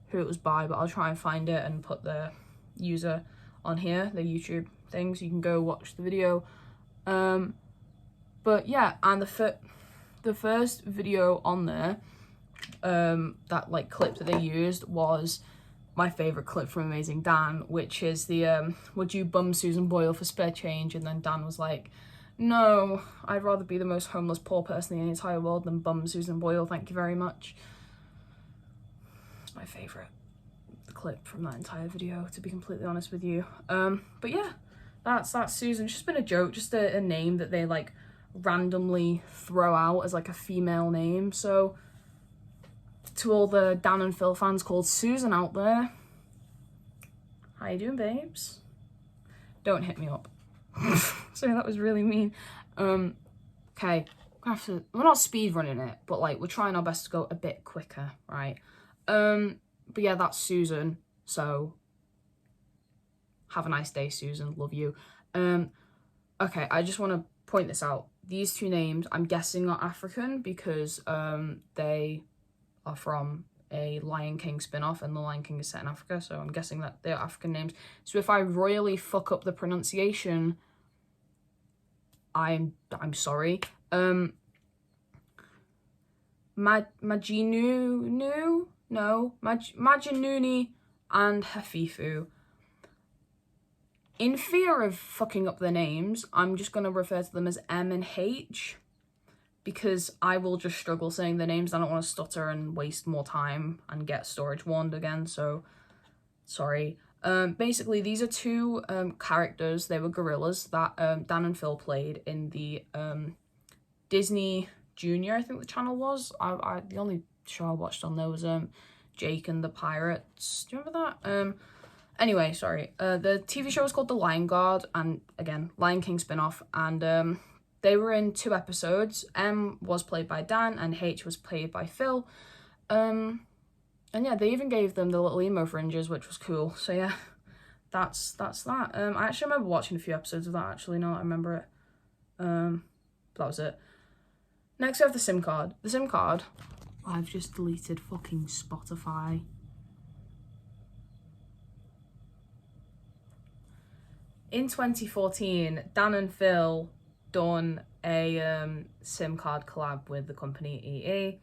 who it was by, but I'll try and find it and put the user on here, the YouTube thing, so you can go watch the video. But yeah, and the first video on there, that like clip that they used was my favourite clip from Amazing Dan, which is the would you bum Susan Boyle for spare change? And then Dan was like, no, I'd rather be the most homeless poor person in the entire world than bum Susan Boyle, thank you very much. It's my favourite clip from that entire video, to be completely honest with you. But yeah, that's Susan. It's just been a joke, just a name that they like randomly throw out as like a female name. So to all the Dan and Phil fans called Susan out there, how you doing, babes? Don't hit me up. Sorry, that was really mean. Okay, we're not speed running it, but like we're trying our best to go a bit quicker, right? But yeah, that's Susan. So have a nice day, Susan. Love you. Okay, I just want to point this out. These two names, I'm guessing, are African because they are from a Lion King spin-off, and the Lion King is set in Africa, so I'm guessing that they're African names. So if I royally fuck up the pronunciation, I'm sorry. Majinuni and Hafifu. In fear of fucking up their names, I'm just going to refer to them as M and H, because I will just struggle saying their names. I don't want to stutter and waste more time and get storage warned again, so sorry. Basically, these are two characters. They were gorillas that Dan and Phil played in the Disney Junior, I think the channel was. The only show I watched on there was Jake and the Pirates. Do you remember that? Anyway, sorry. The TV show was called The Lion Guard, and again, Lion King spin-off, and they were in 2 episodes. M was played by Dan and H was played by Phil. And yeah, they even gave them the little emo fringes, which was cool. So yeah, that's that. I actually remember watching a few episodes of that, actually, now that I remember it. That was it. Next we have the SIM card. The SIM card, I've just deleted fucking Spotify. in 2014, Dan and Phil done a SIM card collab with the company EE.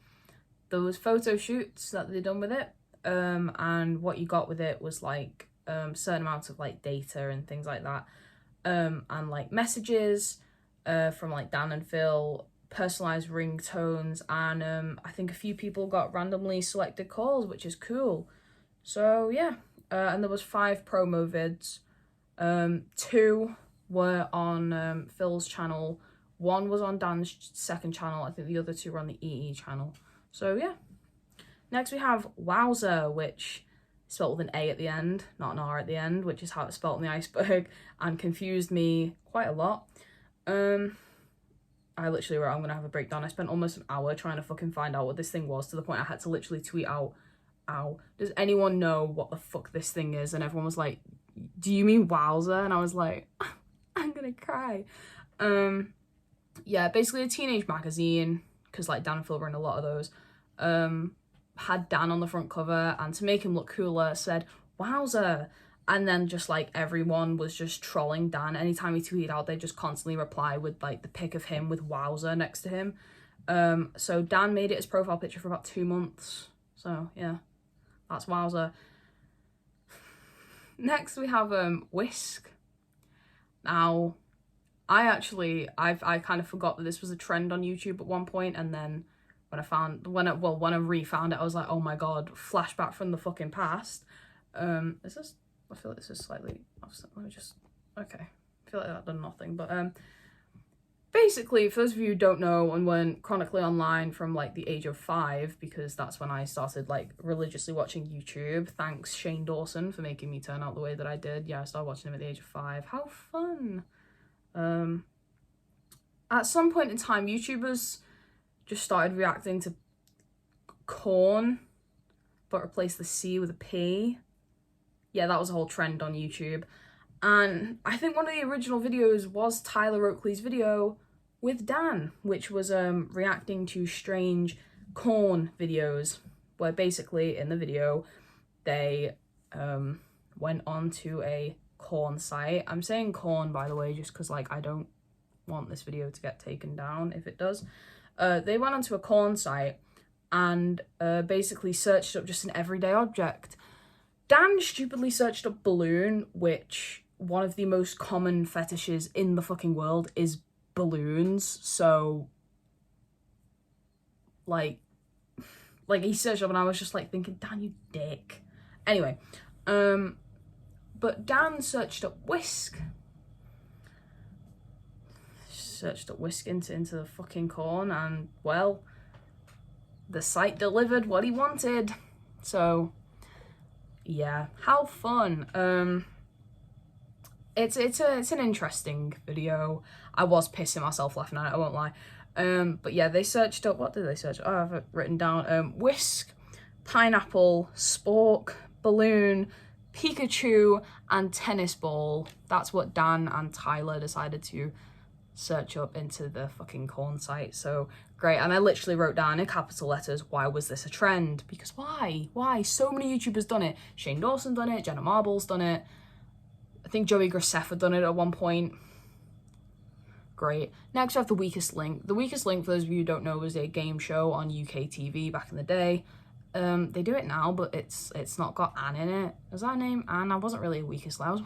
There was photo shoots that they done with it, and what you got with it was like certain amounts of like data and things like that, and like messages from like Dan and Phil, personalized ringtones, and I think a few people got randomly selected calls, which is cool. So yeah, and there was 5 promo vids. 2 were on Phil's channel, 1 was on Dan's second channel, I think the other 2 were on the EE channel. So yeah. Next we have Wowzer, which is spelled with an A at the end, not an R at the end, which is how it's spelled in the Iceberg, and confused me quite a lot. I literally wrote, I'm gonna have a breakdown. I spent almost an hour trying to fucking find out what this thing was, to the point I had to literally tweet out, ow, does anyone know what the fuck this thing is? And everyone was like, do you mean Wowzer? And I was like, I'm gonna cry. Yeah, basically a teenage magazine, because like Dan and Phil were in a lot of those, had Dan on the front cover, and to make him look cooler said Wowzer. And then just like everyone was just trolling Dan. Anytime he tweeted out, they just constantly reply with like the pic of him with Wowzer next to him. So Dan made it his profile picture for about 2 months. So yeah, that's Wowzer. Next we have Whisk. Now, I kind of forgot that this was a trend on YouTube at one point, and then when I re-found it, I was like, oh my god, flashback from the fucking past. Is this? I feel like this is slightly. Let me just. Okay, I feel like that done nothing, but basically, for those of you who don't know and weren't chronically online from like the age of 5, because that's when I started like religiously watching YouTube. Thanks Shane Dawson for making me turn out the way that I did. Yeah, I started watching him at the age of 5. How fun! At some point in time, YouTubers just started reacting to corn, but replaced the C with a P. Yeah, that was a whole trend on YouTube. And I think one of the original videos was Tyler Oakley's video with Dan, which was reacting to strange corn videos, where basically in the video they went on to a corn site. I'm saying corn, by the way, just because like I don't want this video to get taken down if it does. They went onto a corn site and basically searched up just an everyday object. Dan stupidly searched up balloon, which one of the most common fetishes in the fucking world is balloons. So like he searched up and I was just like thinking, Dan, you dick. Anyway, but Dan searched up Whisk. Searched up Whisk into the fucking corn, and well, the site delivered what he wanted. So yeah, how fun. It's an interesting video. I was pissing myself laughing at it, I won't lie. But yeah, they searched up, what did they search? Oh, I have it written down. Whisk, pineapple, spork, balloon, Pikachu, and tennis ball. That's what Dan and Tyler decided to search up into the fucking corn site. So great. And I literally wrote down in capital letters, why was this a trend? Because why? So many YouTubers done it. Shane Dawson done it, Jenna Marbles done it. I think Joey Graceffa done it at one point. Great. Next we have The Weakest Link. The Weakest Link, for those of you who don't know, was a game show on UK TV back in the day. They do it now, but it's not got Anne in it. Is that her name? Anne? I wasn't really a Weakest Link.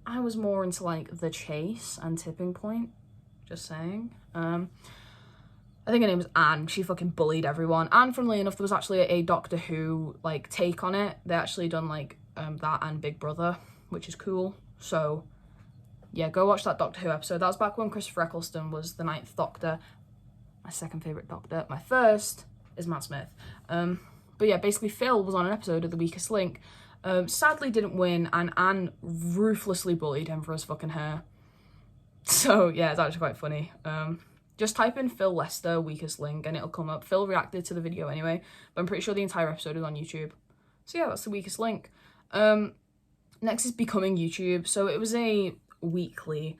I was more into like The Chase and Tipping Point. Just saying. I think her name was Anne. She fucking bullied everyone. And funnily enough, there was actually a Doctor Who like take on it. They actually done like that and Big Brother, which is cool. So yeah, go watch that Doctor Who episode. That was back when Christopher Eccleston was the 9th Doctor. My second favourite Doctor. My first is Matt Smith. But yeah, basically Phil was on an episode of The Weakest Link. Sadly didn't win, and Anne ruthlessly bullied him for his fucking hair. So yeah, it's actually quite funny. Just type in Phil Lester Weakest Link and it'll come up. Phil reacted to the video anyway, but I'm pretty sure the entire episode is on YouTube. So yeah, that's The Weakest Link. Next is Becoming YouTube. So it was a weekly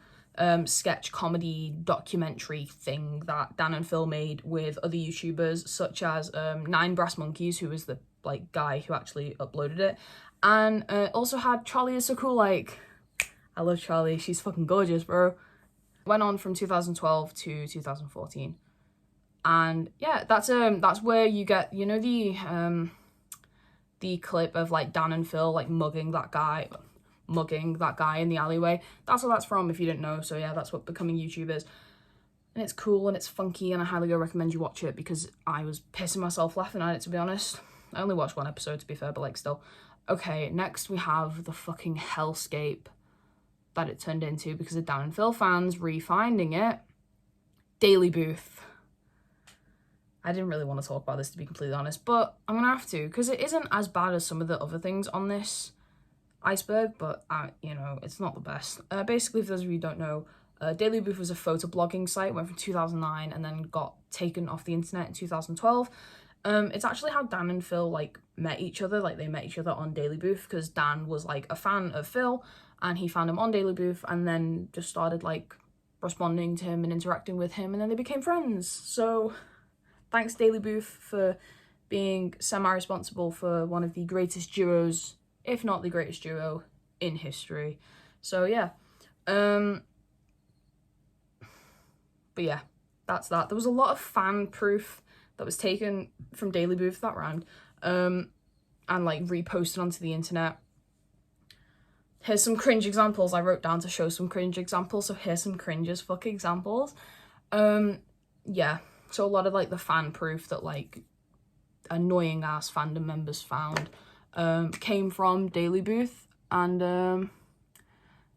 sketch comedy documentary thing that Dan and Phil made with other YouTubers, such as 9 Brass Monkeys, who was the like guy who actually uploaded it, and also had Charlie Is So Cool, like, I love Charlie. She's fucking gorgeous, bro. Went on from 2012 to 2014. And yeah, that's where you get, you know, the clip of like Dan and Phil like mugging that guy in the alleyway. That's what that's from, if you didn't know. So yeah, that's what becoming YouTube is. And it's cool and it's funky, and I highly recommend you watch it because I was pissing myself laughing at it, to be honest. I only watched one episode, to be fair, but like still. Okay, next we have the fucking hellscape that it turned into because of Dan and Phil fans refinding it. Daily Booth. I didn't really want to talk about this, to be completely honest, but I'm gonna have to because it isn't as bad as some of the other things on this Iceberg, but you know, it's not the best. Basically, for those of you who don't know, Daily Booth was a photo blogging site, went from 2009 and then got taken off the internet in 2012. It's actually how Dan and Phil like met each other. Like they met each other on Daily Booth because Dan was like a fan of Phil and he found him on Daily Booth and then just started like responding to him and interacting with him, and then they became friends. So thanks Daily Booth for being semi-responsible for one of the greatest duos, if not the greatest duo in history. So yeah. But yeah, that's that. There was a lot of fan proof that was taken from Daily Booth that round, and like reposted onto the internet. Here's some cringe examples I wrote down to show some cringe examples, so here's some cringe as fuck examples. Yeah, so a lot of like the fan proof that like annoying ass fandom members found came from Daily Booth, and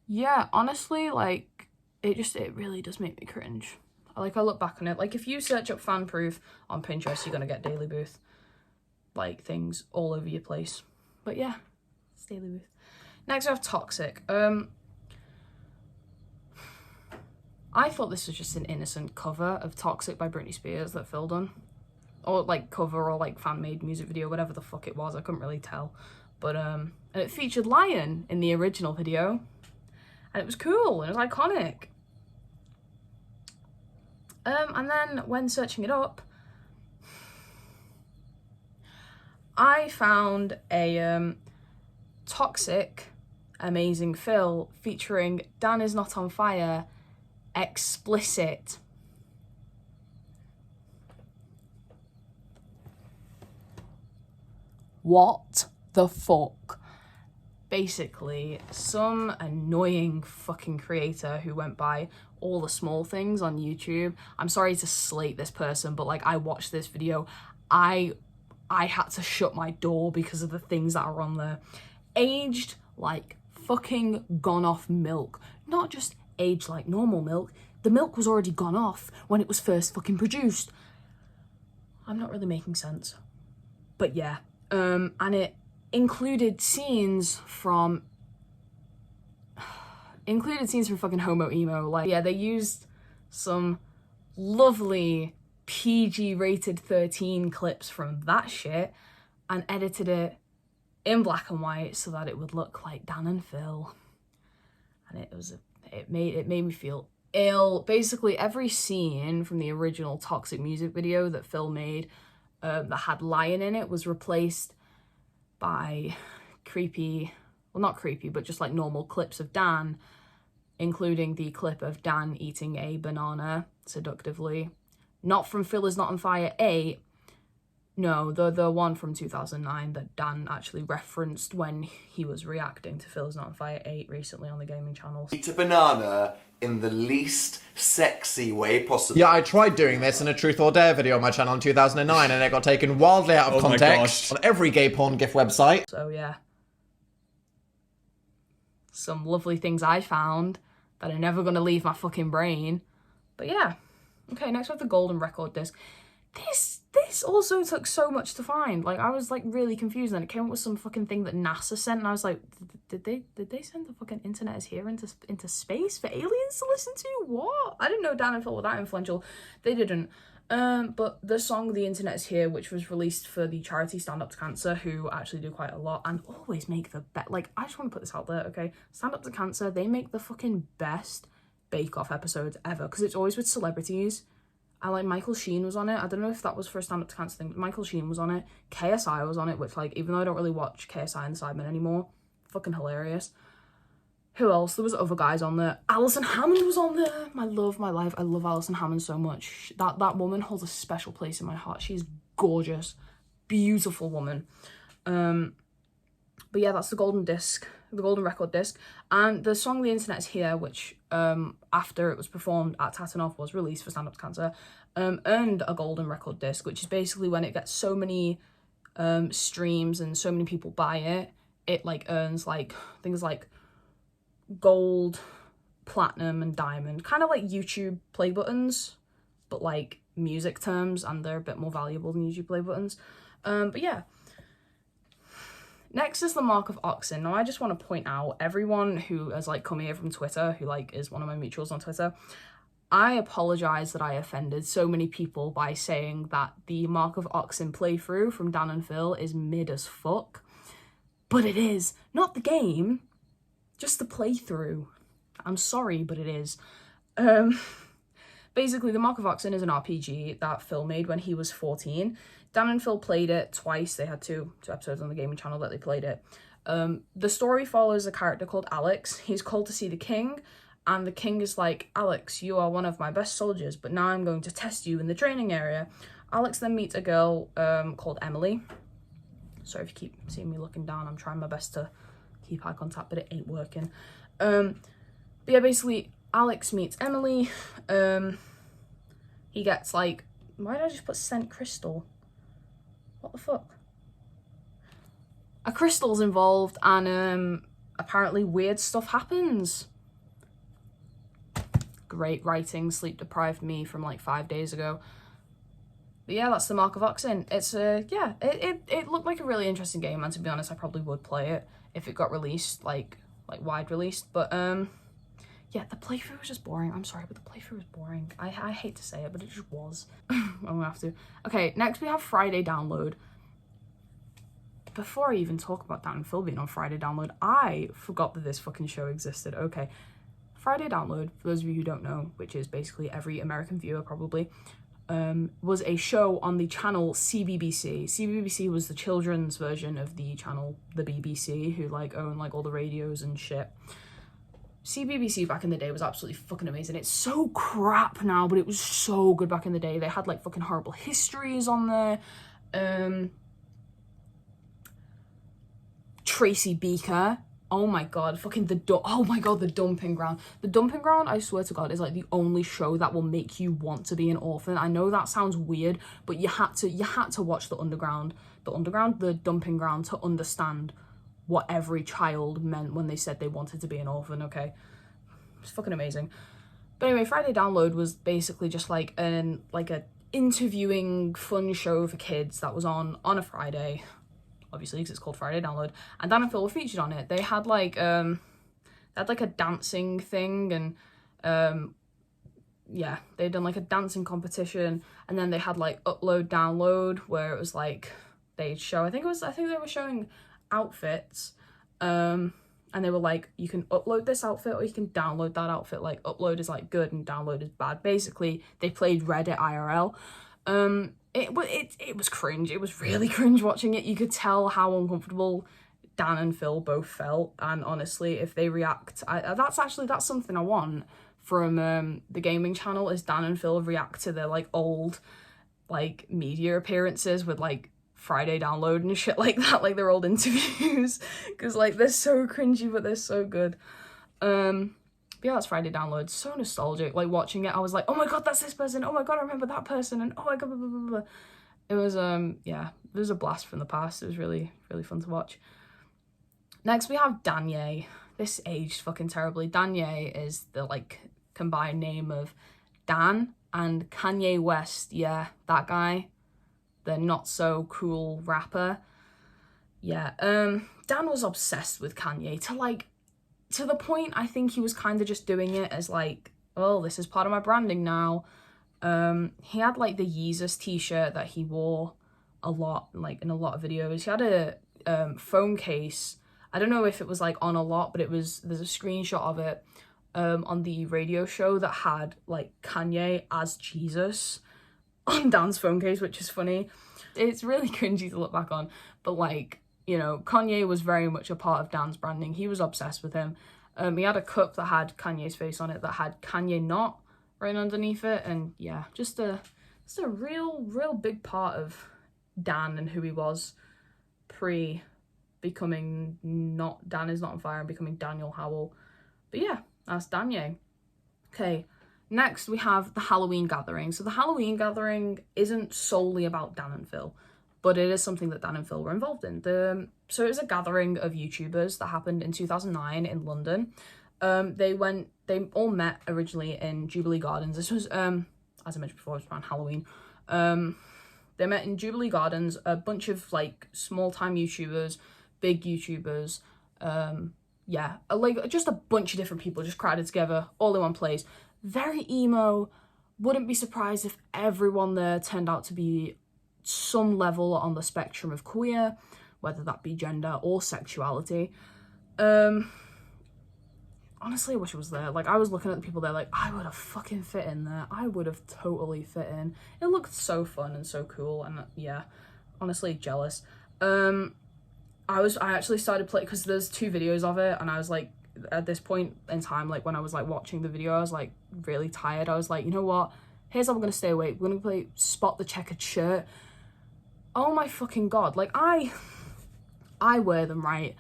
yeah, honestly, like it really does make me cringe. Like I look back on it, like if you search up fan proof on Pinterest, you're gonna get Daily Booth like things all over your place. But yeah, it's Daily Booth. Next we have Toxic. I thought this was just an innocent cover of Toxic by Britney Spears that Phil done. Or like cover or like fan-made music video, whatever the fuck it was, I couldn't really tell. But and it featured Lion in the original video. And it was cool, and it was iconic. And then when searching it up, I found a Toxic Amazing Phil featuring Dan Is Not On Fire explicit. What the fuck? Basically, some annoying fucking creator who went by All the Small Things on YouTube. I'm sorry to slate this person, but like I watched this video, I had to shut my door because of the things that are on there. Aged like fucking gone off milk. Not just aged like normal milk. The milk was already gone off when it was first fucking produced. I'm not really making sense. But yeah. And it included scenes from fucking Homo Emo. Like, yeah, they used some lovely PG rated 13 clips from that shit and edited it in black and white so that it would look like Dan and Phil. And it made me feel ill. Basically, every scene from the original Toxic music video that Phil made that had Lion in it was replaced by creepy, well not creepy, but just like normal clips of Dan, including the clip of Dan eating a banana seductively. Not from Phil Is Not On Fire 8, no, the one from 2009 that Dan actually referenced when he was reacting to Phil Is Not On Fire 8 recently on the gaming channels. Eat a banana in the least sexy way possible. Yeah, I tried doing this in a Truth or Dare video on my channel in 2009 and it got taken wildly out of context on every gay porn GIF website. So yeah. Some lovely things I found that are never gonna leave my fucking brain. But yeah. Okay, next we have the golden record disc. This also took so much to find. Like, I was like really confused, and then it came up with some fucking thing that NASA sent, and I was like, did they send the fucking internet is here into space for aliens to listen to? What? I didn't know Dan and Phil were that influential. They didn't. But the song The Internet Is Here, which was released for the charity Stand Up to Cancer, who actually do quite a lot and always make the best. Like, I just want to put this out there, okay? Stand Up to Cancer, they make the fucking best Bake Off episodes ever, because it's always with celebrities. And like Michael Sheen was on it. I don't know if that was for a Stand Up to Cancer thing, but Michael Sheen was on it. KSI was on it, which like, even though I don't really watch KSI and Sidemen anymore, fucking hilarious. Who else? There was other guys on there. Alison Hammond was on there. My love, my life. I love Alison Hammond so much. That woman holds a special place in my heart. She's gorgeous. Beautiful woman. But yeah, that's the golden disc, the golden record disc. And the song The Internet Is Here, which after it was performed at Tatanoff was released for Stand Up to Cancer, earned a golden record disc, which is basically when it gets so many streams and so many people buy it, it like earns like things like gold, platinum, and diamond, kind of like YouTube play buttons, but like music terms, and they're a bit more valuable than YouTube play buttons. But yeah. Next is the Mark of Oxen. Now, I just want to point out, everyone who has like come here from Twitter, who like is one of my mutuals on Twitter, I apologize that I offended so many people by saying that the Mark of Oxen playthrough from Dan and Phil is mid as fuck. But it is. Not the game, just the playthrough. I'm sorry, but it is. Basically, the Mark of Oxen is an RPG that Phil made when he was 14. Dan and Phil played it twice. They had two episodes on the gaming channel that they played it. The story follows a character called Alex. He's called to see the king, and the king is like, Alex, you are one of my best soldiers, but now I'm going to test you in the training area. Alex then meets a girl called Emily. Sorry if you keep seeing me looking down. I'm trying my best to keep eye contact, but it ain't working. But yeah, basically, Alex meets Emily. He gets like, why did I just put scent crystal? What the fuck? A crystal's involved, and apparently weird stuff happens. Great writing, sleep deprived me from like 5 days ago. But yeah, that's the Mark of Oxen. It's yeah, it looked like a really interesting game, and to be honest, I probably would play it if it got released, like wide released. But yeah, the playthrough was just boring. I'm sorry, but the playthrough was boring. I hate to say it, but it just was. I'm gonna have to. Okay, next we have Friday Download. Before I even talk about Dan and Phil being on Friday Download, I forgot that this fucking show existed. Okay, Friday Download, for those of you who don't know, which is basically every American viewer probably, was a show on the channel CBBC. CBBC was the children's version of the channel, the BBC, who like own like all the radios and shit. CBBC back in the day was absolutely fucking amazing. It's so crap now, but it was so good back in the day. They had like fucking horrible histories on there. Tracy Beaker. Oh my god, fucking the Dumping Ground. The Dumping Ground, I swear to god, is like the only show that will make you want to be an orphan. I know that sounds weird, but you had to watch the Dumping Ground to understand what every child meant when they said they wanted to be an orphan, okay? It's fucking amazing. But anyway, Friday Download was basically just like a interviewing fun show for kids that was on a Friday, obviously because it's called Friday Download, and Dan and Phil were featured on it. They had like a dancing thing, and yeah, they'd done like a dancing competition, and then they had like upload download, where it was like they'd show, I think they were showing outfits, and they were like, you can upload this outfit or you can download that outfit. Like upload is like good and download is bad. Basically they played Reddit IRL. It was cringe. It was really cringe watching it. You could tell how uncomfortable Dan and Phil both felt, and honestly, if they react, that's something I want from the gaming channel, is Dan and Phil react to their like old like media appearances with like Friday Download and shit like that, like their old interviews, because like they're so cringy but they're so good. But yeah, that's Friday Download. So nostalgic. Like watching it, I was like, oh my god, that's this person, oh my god, I remember that person, and oh my god, blah, blah, blah, blah. It was yeah, it was a blast from the past. It was really, really fun to watch. Next we have Danye. This aged fucking terribly. Danye is the like combined name of Dan and Kanye West. Yeah, that guy, the not so cool rapper. Yeah, Dan was obsessed with Kanye to the point I think he was kind of just doing it as like, oh, this is part of my branding now. He had like the Yeezus t-shirt that he wore a lot, like in a lot of videos. He had a phone case. I don't know if it was like on a lot, but there's a screenshot of it on the radio show that had like Kanye as Jesus on Dan's phone case, which is funny. It's really cringy to look back on, but like, you know, Kanye was very much a part of Dan's branding. He was obsessed with him. He had a cup that had Kanye's face on it that had Kanye not written underneath it, and yeah, just a real big part of Dan and who he was pre becoming not Dan is Not on Fire and becoming Daniel Howell. But yeah, that's Danye. Okay, next we have the Halloween Gathering. So the Halloween Gathering isn't solely about Dan and Phil, but it is something that Dan and Phil were involved in. So it was a gathering of YouTubers that happened in 2009 in London. They all met originally in Jubilee Gardens. This was, as I mentioned before, it was around Halloween. They met in Jubilee Gardens, a bunch of like small-time YouTubers, big YouTubers, yeah, like just a bunch of different people just crowded together all in one place. Very emo. Wouldn't be surprised if everyone there turned out to be some level on the spectrum of queer, whether that be gender or sexuality. Honestly, I wish I was there. Like, I was looking at the people there like, I would have fucking fit in there. I would have totally fit in. It looked so fun and so cool, and yeah, honestly jealous. I actually started playing, because there's 2 videos of it, and I was like, at this point in time, like when I was like watching the video, I was like really tired. I was like, you know what? Here's how we're gonna stay awake. We're gonna play Spot the Checkered Shirt. Oh my fucking god! Like I wear them, right?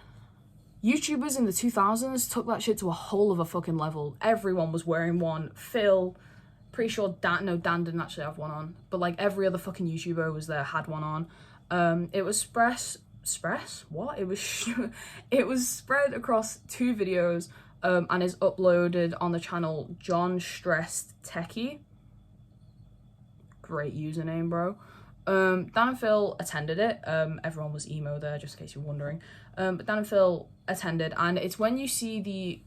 YouTubers in the 2000s took that shit to a whole of a fucking level. Everyone was wearing one. Phil, pretty sure Dan didn't actually have one on, but like every other fucking YouTuber was there had one on. It was what? It was spread across 2 videos, and is uploaded on the channel John Stressed Techie. Great username, bro. Dan and Phil attended it. Everyone was emo there, just in case you're wondering. But Dan and Phil attended, and it's when you see the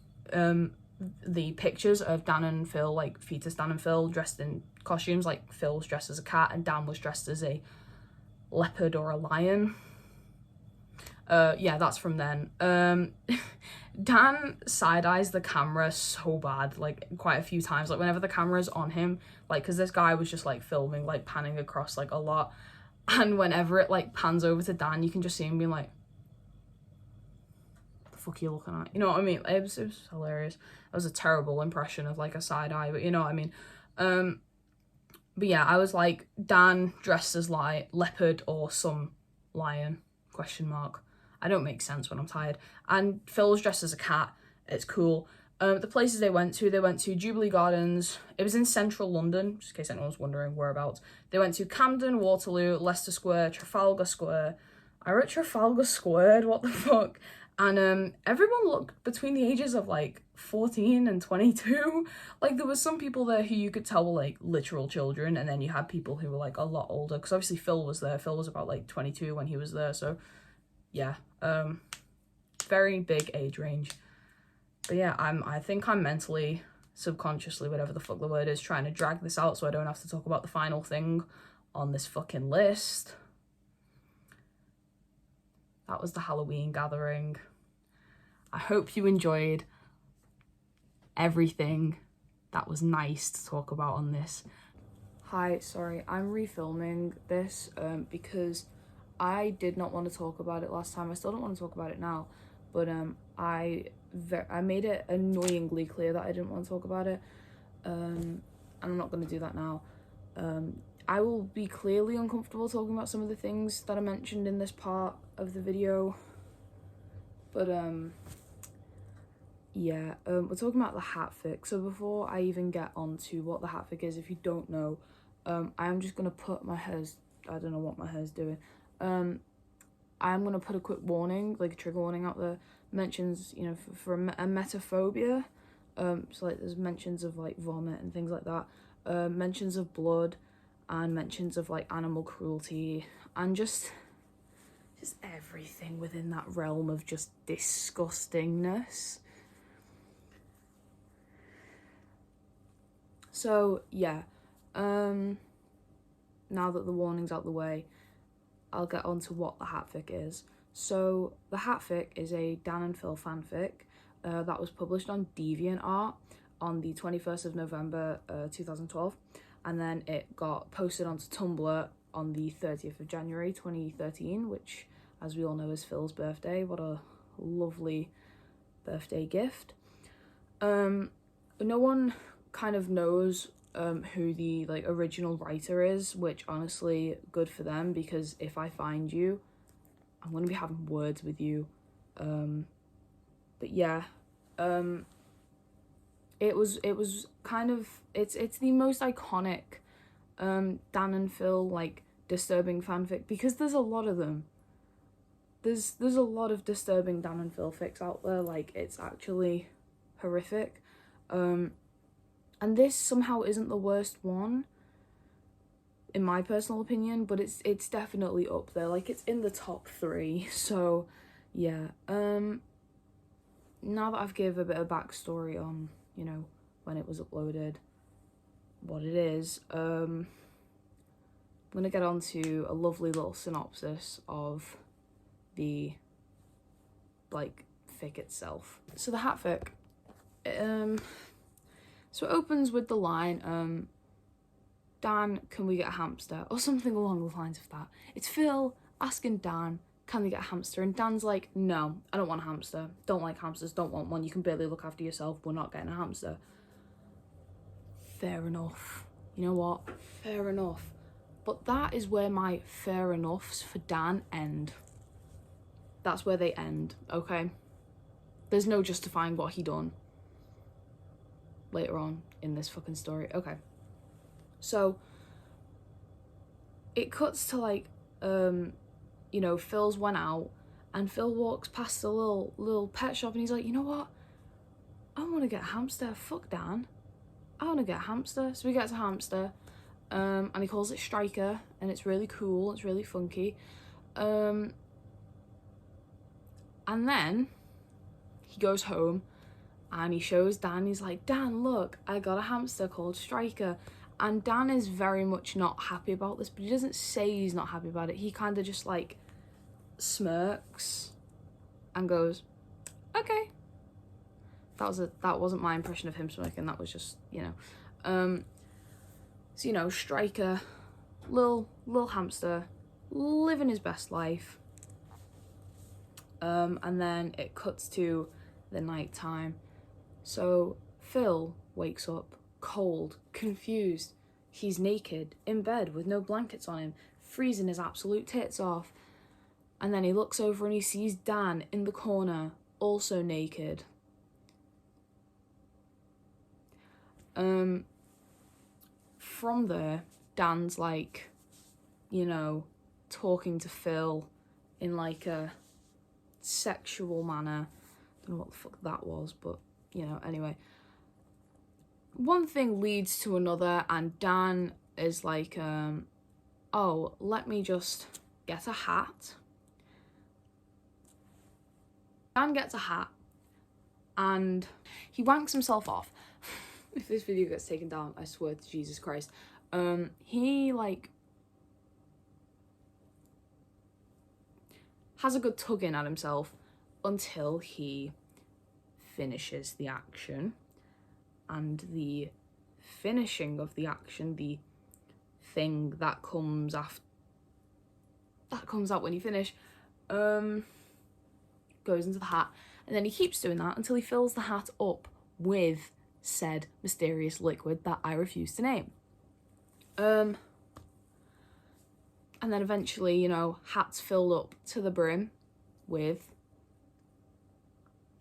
pictures of Dan and Phil, like fetus Dan and Phil dressed in costumes, like Phil was dressed as a cat and Dan was dressed as a leopard or a lion. Yeah, that's from then. Dan side-eyes the camera so bad, like quite a few times, like whenever the camera's on him, like because this guy was just like filming, like panning across like a lot, and whenever it like pans over to Dan, you can just see him being like, what the fuck are you looking at? You know what I mean? It was hilarious. That was a terrible impression of like a side-eye, but you know what I mean. But yeah, I was like, Dan dressed as leopard or some lion, question mark. I don't make sense when I'm tired. And Phil was dressed as a cat. It's cool. The places they went to Jubilee Gardens. It was in central London, just in case anyone was wondering whereabouts. They went to Camden, Waterloo, Leicester Square, Trafalgar Square. I wrote Trafalgar Squared, what the fuck? And everyone looked between the ages of like 14 and 22. Like there was some people there who you could tell were like literal children, and then you had people who were like a lot older, because obviously Phil was there. Phil was about like 22 when he was there, so yeah, very big age range. But yeah, I think I'm mentally, subconsciously, whatever the fuck the word is, trying to drag this out so I don't have to talk about the final thing on this fucking list. That was the Halloween Gathering. I hope you enjoyed everything that was nice to talk about on this. Hi, sorry, I'm refilming this because I did not want to talk about it last time. I still don't want to talk about it now, but I made it annoyingly clear that I didn't want to talk about it, and I'm not going to do that now. I will be clearly uncomfortable talking about some of the things that I mentioned in this part of the video, but yeah, we're talking about the hat fic. So before I even get on to what the hat fic is, if you don't know, I am just going to put my hair's, I don't know what my hair's doing. I'm going to put a quick warning, like a trigger warning out there. Mentions, you know, for a metaphobia. So like there's mentions of like vomit and things like that. Mentions of blood and mentions of like animal cruelty and just everything within that realm of just disgustingness. So yeah, now that the warning's out the way, I'll get on to what the hatfic is. So the hatfic is a Dan and Phil fanfic that was published on DeviantArt on the 21st of November 2012, and then it got posted onto Tumblr on the 30th of January 2013, which, as we all know, is Phil's birthday. What a lovely birthday gift. No one kind of knows who the like original writer is, which honestly, good for them, because if I find you, I'm gonna be having words with you. But yeah, it was kind of, it's the most iconic Dan and Phil like disturbing fanfic, because there's a lot of them. There's a lot of disturbing Dan and Phil fics out there, like it's actually horrific. And this somehow isn't the worst one, in my personal opinion, but it's definitely up there, like it's in the top 3. So yeah, now that I've given a bit of backstory on, you know, when it was uploaded, what it is, I'm gonna get on to a lovely little synopsis of the like fic itself. So the hat fic, so it opens with the line, Dan, can we get a hamster? Or something along the lines of that. It's Phil asking Dan, can they get a hamster? And Dan's like, no, I don't want a hamster. Don't like hamsters, don't want one. You can barely look after yourself. We're not getting a hamster. Fair enough. You know what? Fair enough. But that is where my fair enoughs for Dan end. That's where they end, okay? There's no justifying what he done later on in this fucking story. Okay. So it cuts to like, you know, Phil's went out and Phil walks past the little pet shop and he's like, you know what? I want to get a hamster. Fuck Dan. I want to get a hamster. So he gets a hamster, and he calls it Striker, and it's really cool. It's really funky. And then he goes home and he shows Dan. He's like, Dan, look, I got a hamster called Striker. And Dan is very much not happy about this, but he doesn't say he's not happy about it. He kind of just like smirks and goes, okay. That wasn't my impression of him smirking. That was just, you know. So, you know, Striker, little hamster, living his best life. And then it cuts to the night time. So Phil wakes up cold, confused. He's naked, in bed with no blankets on him, freezing his absolute tits off. And then he looks over and he sees Dan in the corner, also naked. From there, Dan's like, you know, talking to Phil in like a sexual manner. Don't know what the fuck that was, but you know, anyway. One thing leads to another, and Dan is like, oh, let me just get a hat. Dan gets a hat, and he wanks himself off. If this video gets taken down, I swear to Jesus Christ. He, like, has a good tugging at himself until he finishes the action. And the finishing of the action, the thing that comes after, that comes out when you finish, goes into the hat. And then he keeps doing that until he fills the hat up with said mysterious liquid that I refuse to name. And then eventually, you know, hat's filled up to the brim with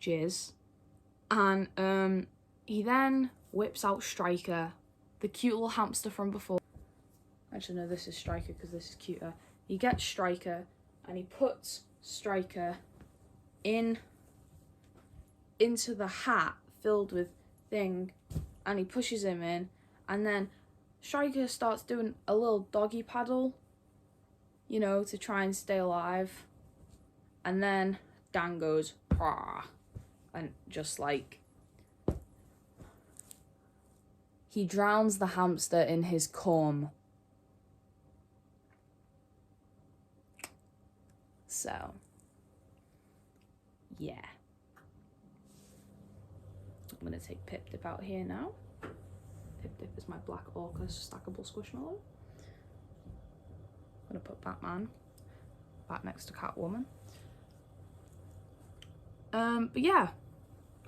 jizz. And he then whips out Striker, the cute little hamster from before. Actually, no, this is Striker because this is cuter. He gets Striker and he puts Striker into the hat filled with thing, and he pushes him in, and then Striker starts doing a little doggy paddle, you know, to try and stay alive. And then Dan goes, "Rah," and just like, he drowns the hamster in his cum. So, yeah. I'm going to take Pip Dip out here now. Pip Dip is my black orca stackable squishmallow. I'm going to put Batman back next to Catwoman. But yeah.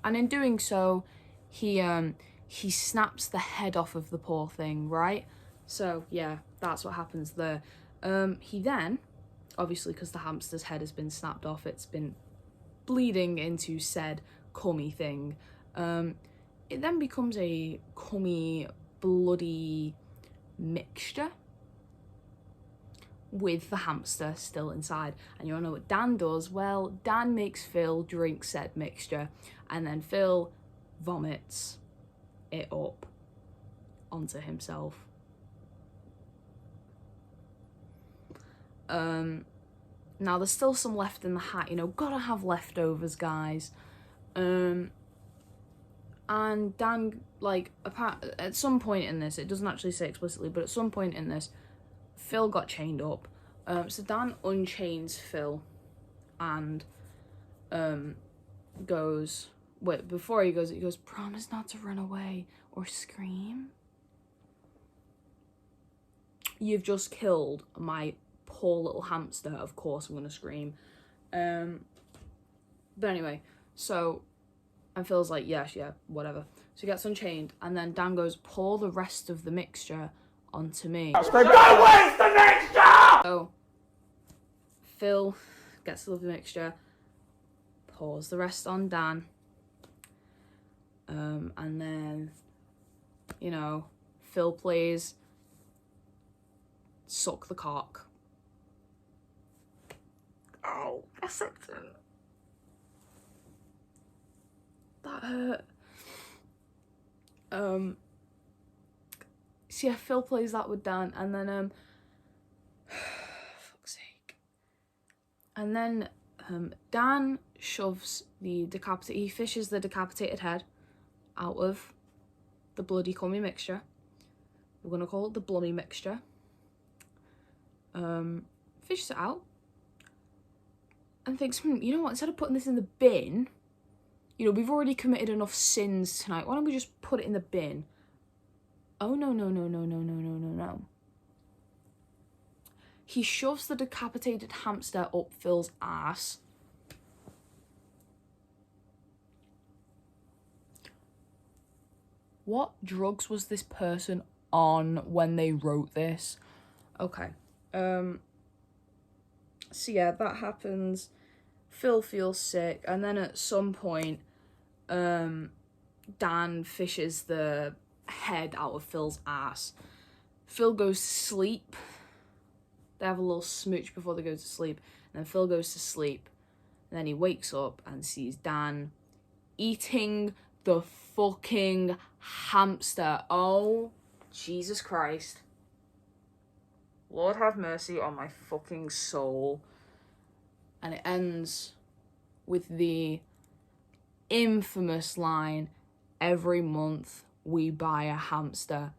And in doing so, he snaps the head off of the poor thing, right? So yeah, that's what happens there. He then, obviously because the hamster's head has been snapped off, it's been bleeding into said cummy thing. It then becomes a cummy, bloody mixture with the hamster still inside. And you all know what Dan does? Well, Dan makes Phil drink said mixture, and then Phil vomits it up onto himself. Now there's still some left in the hat, you know, gotta have leftovers, guys. And Dan, like, at some point in this, it doesn't actually say explicitly, but at some point in this, Phil got chained up. So Dan unchains Phil and goes, wait, before he goes, promise not to run away or scream. You've just killed my poor little hamster. Of course I'm gonna scream. But anyway, so, and Phil's like, yeah, whatever. So he gets unchained, and then Dan goes, pour the rest of the mixture onto me. Go waste the mixture! So Phil gets the mixture, pours the rest on Dan, and then, you know, Phil plays Suck the Cock. Ow, I sucked it. That hurt. So yeah, Phil plays that with Dan, and then fuck's sake. And then Dan shoves he fishes the decapitated head out of the bloody cummy mixture. We're gonna call it the blummy mixture. Fishes it out and thinks, you know what, instead of putting this in the bin, you know, we've already committed enough sins tonight, why don't we just put it in the bin? Oh, no. He shoves the decapitated hamster up Phil's ass. What drugs was this person on when they wrote this? Okay. So yeah, that happens. Phil feels sick, and then at some point, Dan fishes the head out of Phil's ass. Phil goes to sleep. They have a little smooch before they go to sleep, and then Phil goes to sleep. And then he wakes up and sees Dan eating the fucking hamster. Oh, Jesus Christ. Lord have mercy on my fucking soul. And it ends with the infamous line, every month we buy a hamster.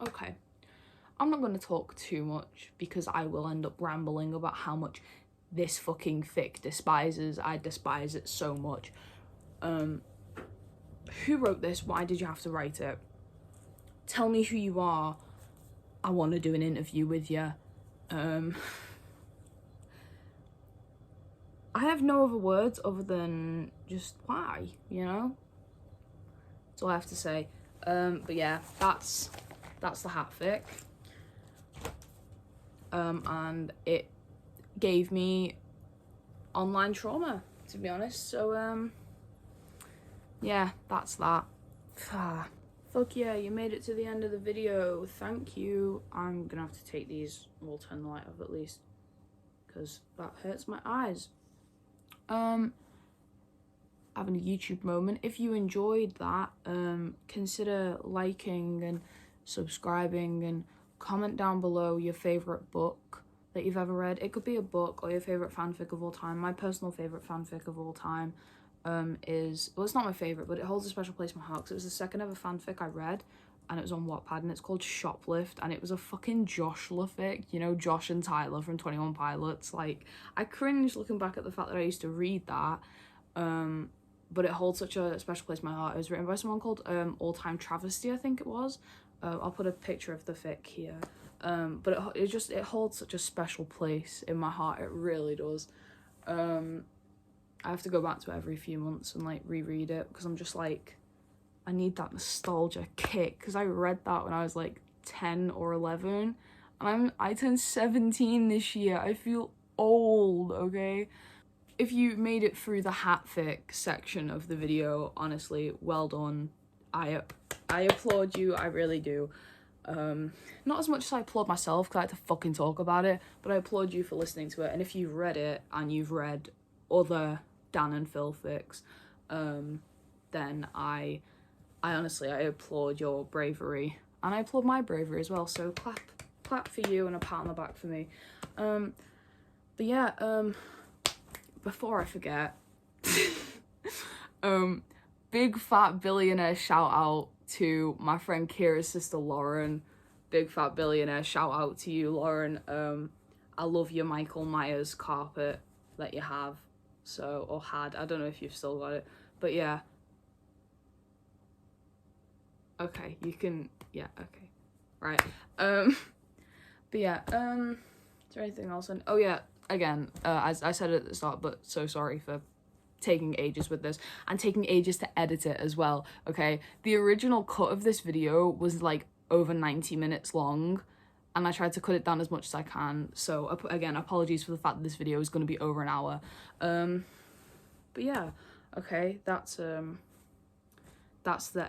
Okay. I'm not going to talk too much because I will end up rambling about how much this fucking fic despises. I despise it so much. Who wrote this? Why did you have to write it? Tell me who you are. I want to do an interview with you. I have no other words other than just why, you know? That's all I have to say. But yeah, that's the hat fic. And it gave me online trauma, to be honest. So, yeah, that's that. Fuck yeah, you made it to the end of the video. Thank you. I'm gonna have to take these, we'll turn the light off at least, because that hurts my eyes. Having a YouTube moment. If you enjoyed that, consider liking and subscribing, and comment down below your favourite book that you've ever read. It could be a book or your favourite fanfic of all time. My personal favourite fanfic of all time is, well, it's not my favourite, but it holds a special place in my heart because it was the second ever fanfic I read, and it was on Wattpad, and it's called Shoplift, and it was a fucking Joshua fic, you know, Josh and Tyler from 21 Pilots. Like, I cringe looking back at the fact that I used to read that, but it holds such a special place in my heart. It was written by someone called All Time Travesty, I think it was. I'll put a picture of the fic here. But it holds such a special place in my heart. It really does. I have to go back to it every few months and like reread it because I'm just like, I need that nostalgia kick because I read that when I was like 10 or 11 and I turned 17 this year. I feel old, okay? If you made it through the hatfic section of the video, honestly, well done. I applaud you, I really do. Not as much as I applaud myself because I like to fucking talk about it, but I applaud you for listening to it. And if you've read it and you've read other Dan and Phil fics, then I honestly, I applaud your bravery, and I applaud my bravery as well. So clap for you and a pat on the back for me. But yeah, before I forget, big fat billionaire shout out to my friend Kira's sister Lauren. Big fat billionaire shout out to you, Lauren. I love your Michael Myers carpet that you have. So, or had, I don't know if you've still got it, but yeah. Okay, you can, yeah, okay, right. But yeah, is there anything else? Oh yeah, again, as I said at the start, but so sorry for taking ages with this and taking ages to edit it as well. Okay, the original cut of this video was like over 90 minutes long, and I tried to cut it down as much as I can. So again, apologies for the fact that this video is going to be over an hour. But yeah, okay, that's the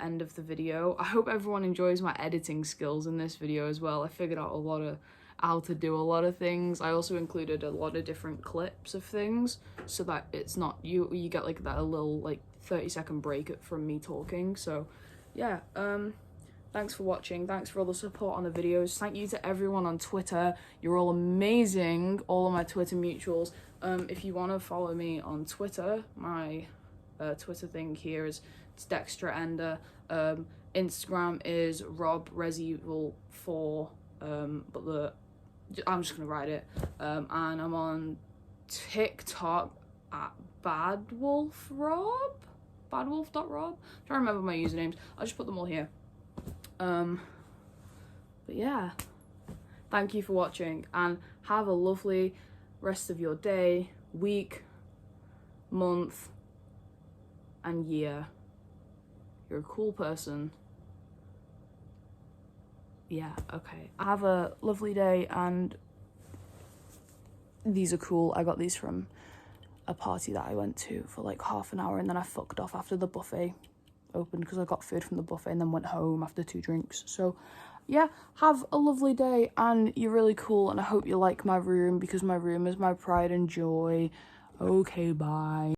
end of the video. I hope everyone enjoys my editing skills in this video as well. I figured out how to do a lot of things. I also included a lot of different clips of things so that it's not, you get like that a little like 30-second break from me talking. So yeah, thanks for watching. Thanks for all the support on the videos. Thank you to everyone on Twitter. You're all amazing. All of my Twitter mutuals. If you want to follow me on Twitter, my Twitter thing here is Dextra Ender. Instagram is RobResevil4. But I'm just gonna write it. And I'm on TikTok at badwolfrob. Badwolf.rob. I'm trying to remember my usernames. I'll just put them all here. But yeah, thank you for watching and have a lovely rest of your day, week, month, and year. You're a cool person. Yeah, okay. Have a lovely day, and these are cool. I got these from a party that I went to for like half an hour, and then I fucked off after the buffet opened because I got food from the buffet and then went home after 2 drinks. So yeah, have a lovely day, and you're really cool, and I hope you like my room because my room is my pride and joy. Okay, bye.